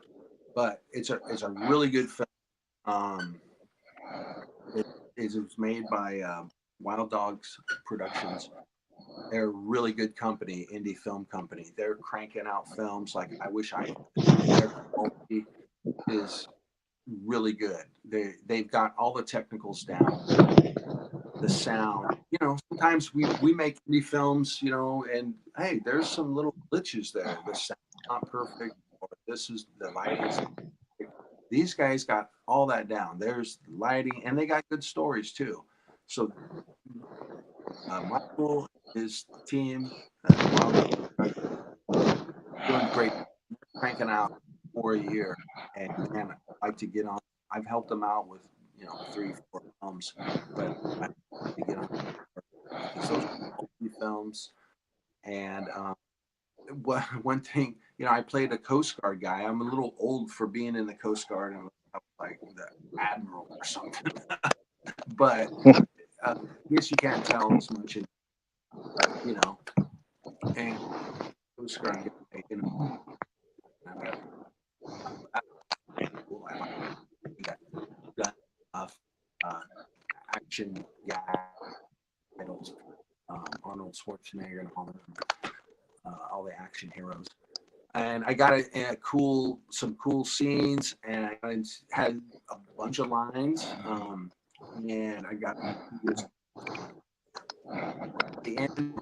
But it's a really good film. It was made by Wild Dogs Productions. They're a really good company, indie film company. They're cranking out films like I Wish I Could. Their quality is really good. They've got all the technicals down, the sound. Sometimes we make indie films, and hey, there's some little glitches there. The sound's not perfect, or this is the lighting's. These guys got all that down. There's lighting, and they got good stories too. So Michael, his team, Wild Dog, doing great, cranking out for a year, and man, I like to get on. I've helped them out with 3, 4 films, but I like to get on because those are films. And one thing, I played a Coast Guard guy. I'm a little old for being in the Coast Guard, and I was like the admiral or something. But I guess you can't tell as much, and Coast Guard guy, I like that stuff, action titles, Arnold Schwarzenegger and all the action heroes. And I got some cool scenes, and I had a bunch of lines, and I got the end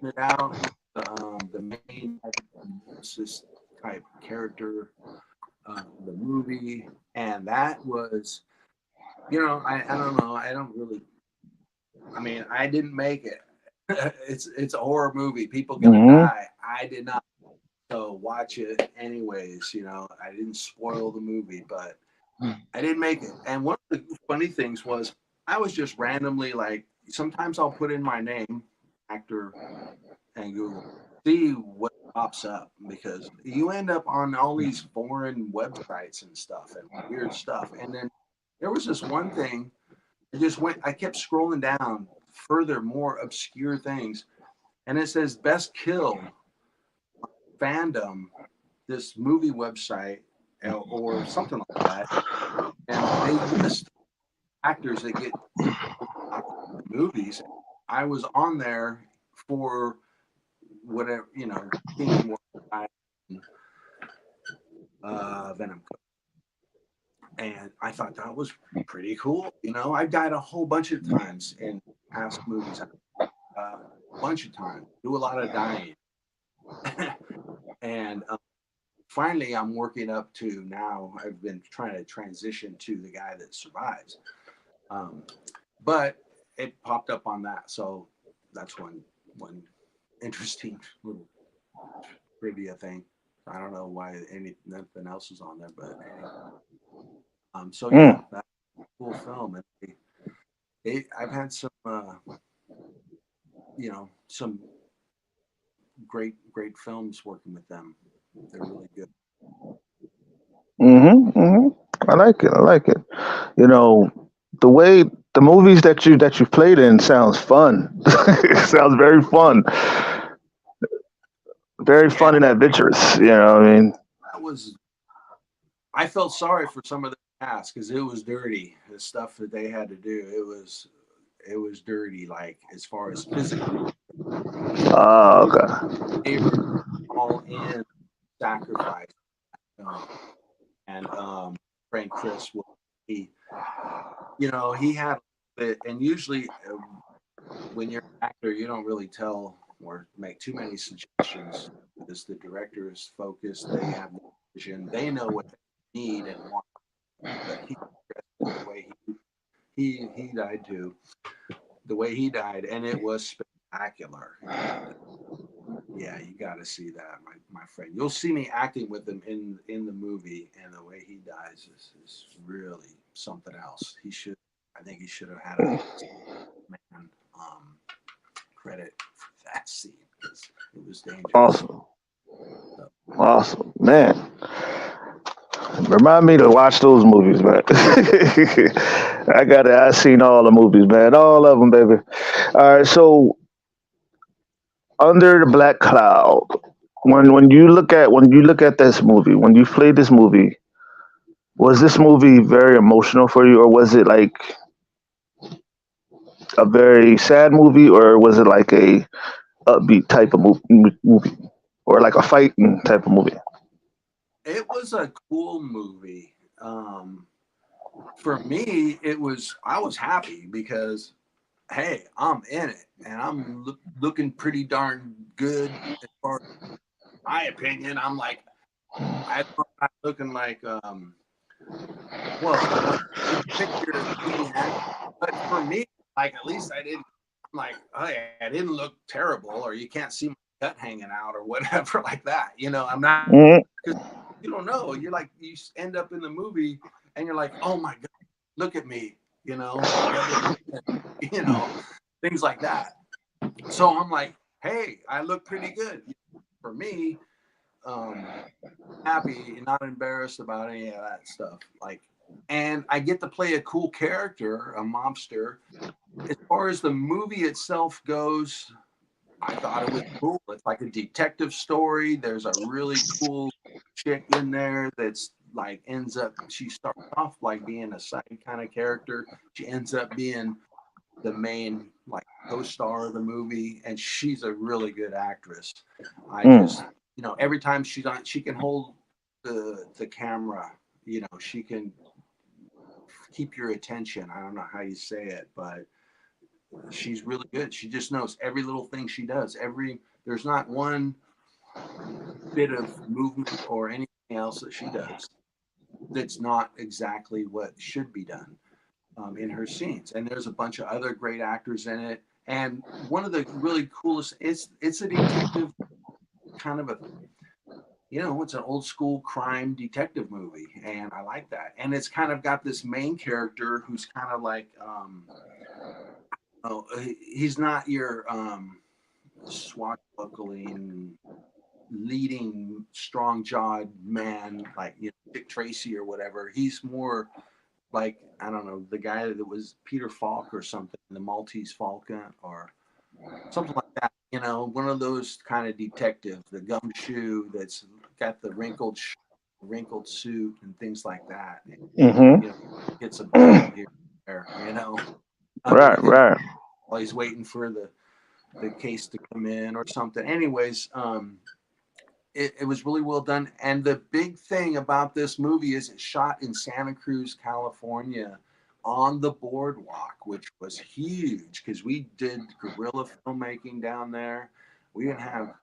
it out. The main type character, the movie, and that was, I don't know. I don't really. I mean, I didn't make it. It's a horror movie. People gonna die. I did not. So watch it anyways. I didn't spoil the movie, but I didn't make it. And one of the funny things was I was just randomly like, sometimes I'll put in my name actor and Google, see what pops up, because you end up on all these foreign websites and stuff and weird stuff. And then there was this one thing, I kept scrolling down further, more obscure things, and it says best kill fandom, this movie website or something like that, and they list actors that get movies. I was on there for whatever, King Venom, and I thought that was pretty cool. I died a whole bunch of times in past movies, a bunch of times, do a lot of dying, and finally I'm working up to now. I've been trying to transition to the guy that survives, but it popped up on that, so that's one interesting little trivia thing. I don't know why nothing else is on there, but anyway. So yeah, that's a cool film, and I've had some, some great films working with them. They're really good.
I like it. I like it. You know, the way the movies that you've played in sounds fun. It sounds very
Yeah,
fun and adventurous. You know what I mean?
that was. I felt sorry for some of the cast because it was dirty. The stuff that they had to do, it was dirty. Like as far as physical,
Oh, okay.
they were all in sacrifice. And Frank Chris, he, he had it, and usually when you're an actor, you don't really tell or make too many suggestions because the director is focused. They have the vision. They know what they need and want. But the way he died too, the way he died, and it was spectacular. And, yeah, you got to see that, my friend. You'll see me acting with him in the movie, and the way he dies is really something else. I think he should have had a man credit for that scene because it was dangerous.
Awesome. Awesome, man. Remind me to watch those movies, man. I seen all the movies, man. All of them, baby. All right, so Under the Black Cloud. When you look at this movie, when you played this movie, was this movie very emotional for you, or was it like a very sad movie, or was it like a upbeat type of movie, or like a fighting type of movie?
It was a cool movie. For me, I was happy because hey, I'm in it and I'm looking pretty darn good as far as my opinion. I'm looking like well, in pictures, but for me, like at least I didn't. I'm like, hey, I didn't look terrible, or you can't see my gut hanging out, or whatever, like that. I'm not,
Mm,
because you don't know. You're like, you end up in the movie, and you're like, oh my god, look at me, things like that. So I'm like, hey, I look pretty good. For me, happy, not embarrassed about any of that stuff. Like, and I get to play a cool character, a mobster. As far as the movie itself goes, I thought it was cool. It's like a detective story. There's a really cool chick in there that's like she starts off like being a side kind of character. She ends up being the main like co-star of the movie, and she's a really good actress. I just,
mm.
every time she's on, she can hold the camera. She can keep your attention. I don't know how you say it, but she's really good. She just knows every little thing she does. There's not one bit of movement or anything else that she does that's not exactly what should be done in her scenes. And there's a bunch of other great actors in it. And one of the really coolest, it's a detective kind of it's an old school crime detective movie, and I like that. And it's kind of got this main character who's kind of like, he's not your swashbuckling, leading, strong-jawed man like Dick Tracy or whatever. He's more like, I don't know, the guy that was Peter Falk or something, the Maltese Falcon or something like that. One of those kind of detectives, the gumshoe that's got the wrinkled suit and things like that.
Mm-hmm.
Gets a bill here, there,
Right, right.
while he's waiting for the case to come in or something. Anyways, it was really well done. And the big thing about this movie is it's shot in Santa Cruz, California, on the boardwalk, which was huge because we did guerrilla filmmaking down there. We didn't have,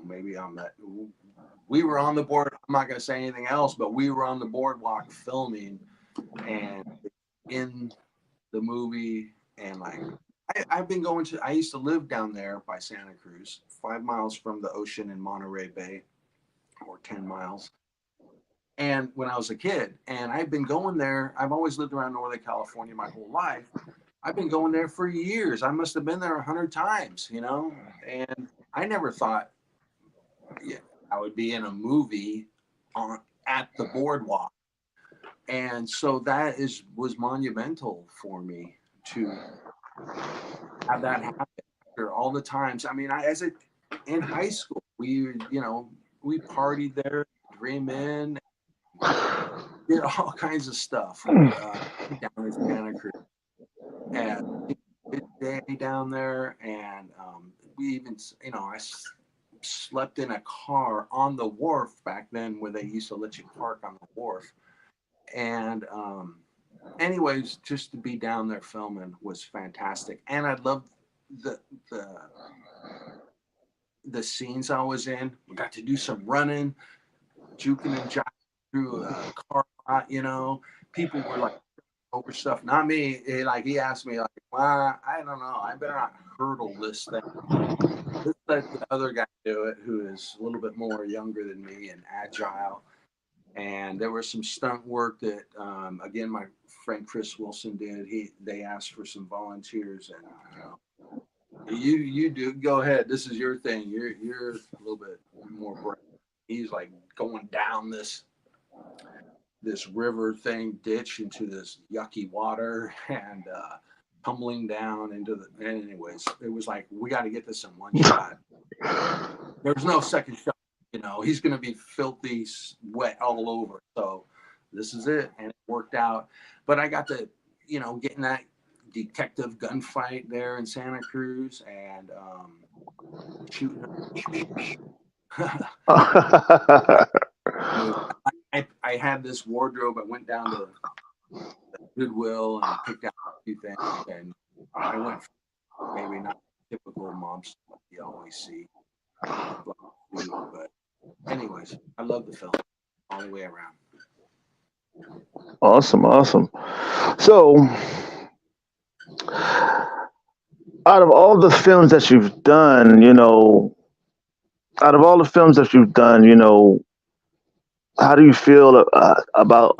maybe on that. We were on the board. I'm not going to say anything else, but we were on the boardwalk filming and in the movie. And like, I've been going to, I used to live down there by Santa Cruz, 5 miles from the ocean in Monterey Bay, or 10 miles. And when I was a kid, and I've been going there, I've always lived around Northern California my whole life. I've been going there for years. I must have been there 100 times, and I never thought I would be in a movie at the boardwalk. And so that was monumental for me to have that happen after all the times. I mean, in high school, we partied there, Dream In, did all kinds of stuff down in Santa Cruz. And day down there, and we even, I slept in a car on the wharf back then, where they used to let you park on the wharf. And anyways, just to be down there filming was fantastic, and I loved the the the scenes I was in. We got to do some running, juking and jiving through a car lot. People were like over stuff. Not me. He asked me like, well, I don't know. I better not hurdle this thing. Let's let the other guy do it, who is a little bit more younger than me and agile. And there was some stunt work that, again, my friend Chris Wilson did. They asked for some volunteers, and you do go ahead. This is your thing. You're a little bit more brave. He's like going down this river thing, ditch into this yucky water, and tumbling down into the. Anyways, it was like, we got to get this in one shot. There was no second shot. He's going to be filthy, wet all over. So this is it, and it worked out. But I got to, get in that detective gunfight there in Santa Cruz, and shooting. I had this wardrobe. I went down to Goodwill and picked out a few things, and I went for maybe not typical mob stuff you always see. But anyways, I love the film all the way around.
Awesome, awesome. So, out of all the films that you've done, out of all the films that you've done, how do you feel about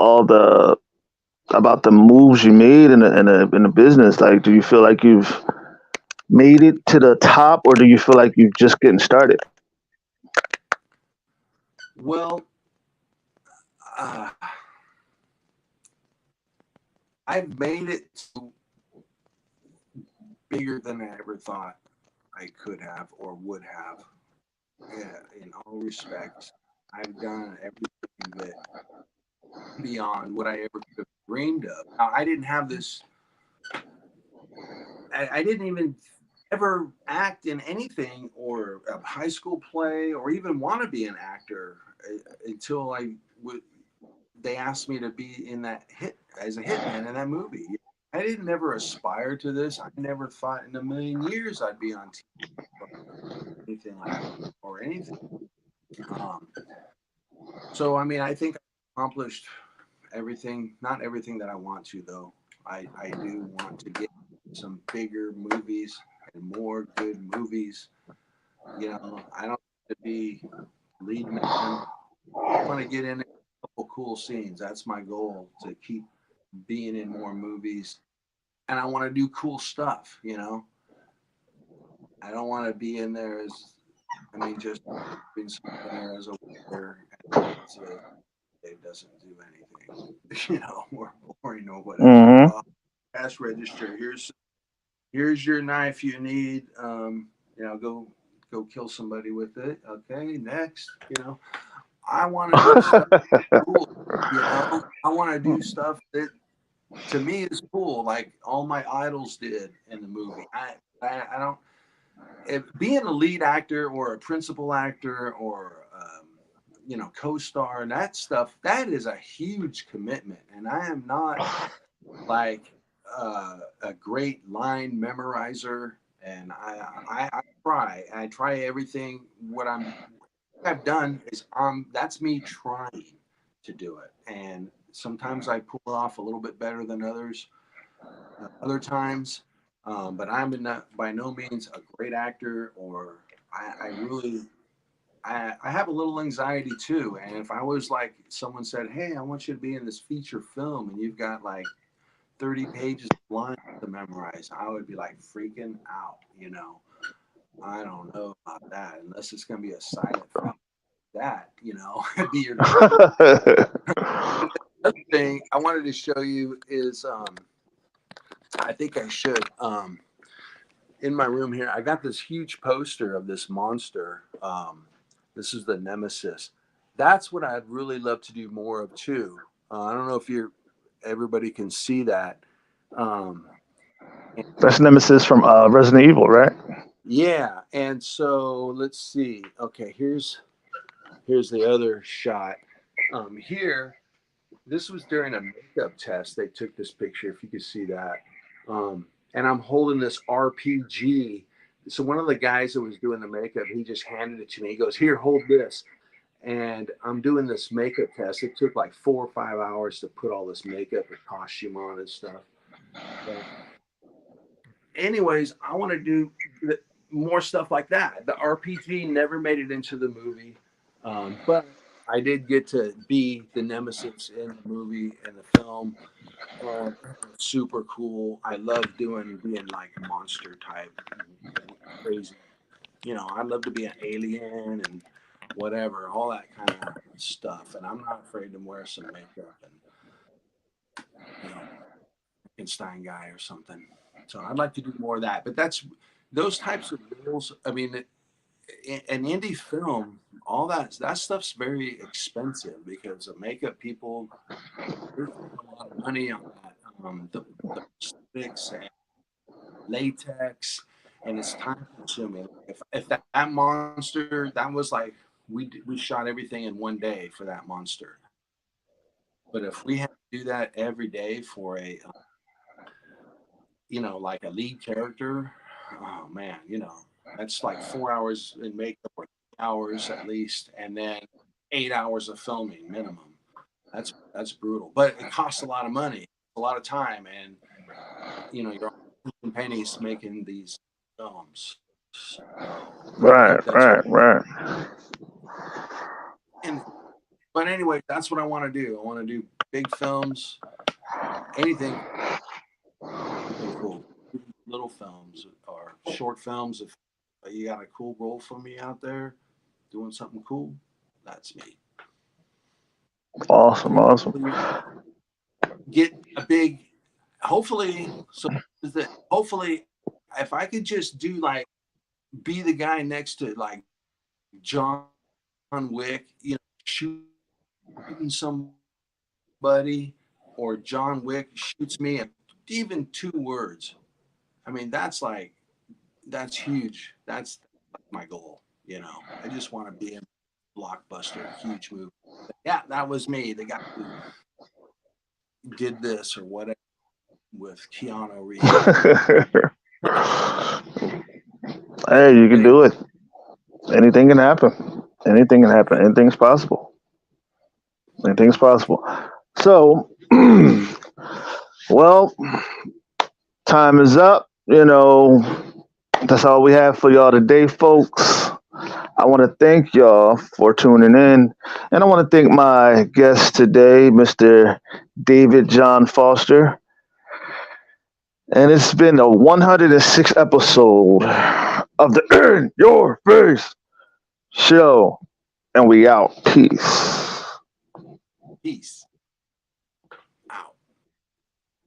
the moves you made in the business? Like, do you feel like you've made it to the top, or do you feel like you're just getting started?
Well, uh, I've made it bigger than I ever thought I could have or would have. In all respects, I've done everything that beyond what I ever could have dreamed of. Now, I didn't have this. I didn't even ever act in anything, or a high school play, or even want to be an actor until they asked me to be in that as a hitman in that movie. I didn't ever aspire to this. I never thought in a million years I'd be on TV or anything like that, or anything. So I mean, I think I accomplished everything. Not everything that I want to, though. I do want to get some bigger movies and more good movies. I don't want to be lead man. I want to get in a couple cool scenes. That's my goal, to keep being in more movies. And I want to do cool stuff. I don't want to be in there as, I mean, just being something there as a waiter. So it doesn't do anything, or whatever.
Mm-hmm.
Cash register. Here's your knife you need. Go kill somebody with it. Okay, next. I want to do stuff cool. I want to do stuff that to me is cool, like all my idols did in the movie. I don't. If being a lead actor or a principal actor or co-star and that stuff, that is a huge commitment, and I am not like a great line memorizer, and I try everything. I've done is that's me trying to do it, and sometimes I pull it off a little bit better than others. Other times, but I'm not by no means a great actor, or I really I have a little anxiety too. And if I was like someone said, "Hey, I want you to be in this feature film," and you've got like 30 pages of lines to memorize, I would be like freaking out. I don't know about that unless it's going to be a silent film. It'd be your other thing I wanted to show you is I think I should in my room here I got this huge poster of this monster. This is the Nemesis. That's what I'd really love to do more of too. I don't know if everybody can see that. Um,
That's Nemesis from Resident Evil, right?
yeah, and so let's see. Okay, here's the other shot. Here, this was during a makeup test. They took this picture. If you could see that, and I'm holding this RPG. So one of the guys that was doing the makeup, he just handed it to me. He goes, "Here, hold this." And I'm doing this makeup test. It took like 4 or 5 hours to put all this makeup and costume on and stuff. But anyways, I want to do more stuff like that. The RPG never made it into the movie, but I did get to be the Nemesis in the movie and the film. Super cool. I love being like a monster type, crazy. I'd love to be an alien and whatever, all that kind of stuff. And I'm not afraid to wear some makeup and Frankenstein guy or something. So I'd like to do more of that. But that's those types of roles. I mean, an indie film, all that stuff's very expensive because the makeup people there's a lot of money on that. The sticks and latex, and it's time consuming. If that monster, that was like we shot everything in one day for that monster. But if we had to do that every day for a like a lead character, oh man, that's like 4 hours in makeup or 3 hours at least, and then 8 hours of filming minimum. That's brutal, but it costs a lot of money, a lot of time, and you're pennies making these films. So I
Right,
think that's
right, right.
and but anyway, that's what I want to do. I want to do big films, anything cool, little films or short films. If you got a cool role for me out there doing something cool, that's me.
Awesome, awesome.
Get a big, hopefully. So that hopefully, if I could just do like be the guy next to like John Wick, shooting somebody, or John Wick shoots me, and even 2 words. I mean, that's huge. That's my goal. I just want to be in a blockbuster, huge movie. Yeah, that was me, the guy who did this or whatever with Keanu Reeves.
Hey, you can do it. Anything can happen. Anything can happen. Anything's possible. Anything's possible. So, well, time is up. That's all we have for y'all today, folks. I want to thank y'all for tuning in. And I want to thank my guest today, Mr. David Jon Foster. And it's been a 106 episode of the Earn Your Face show. And we out. Peace.
Peace.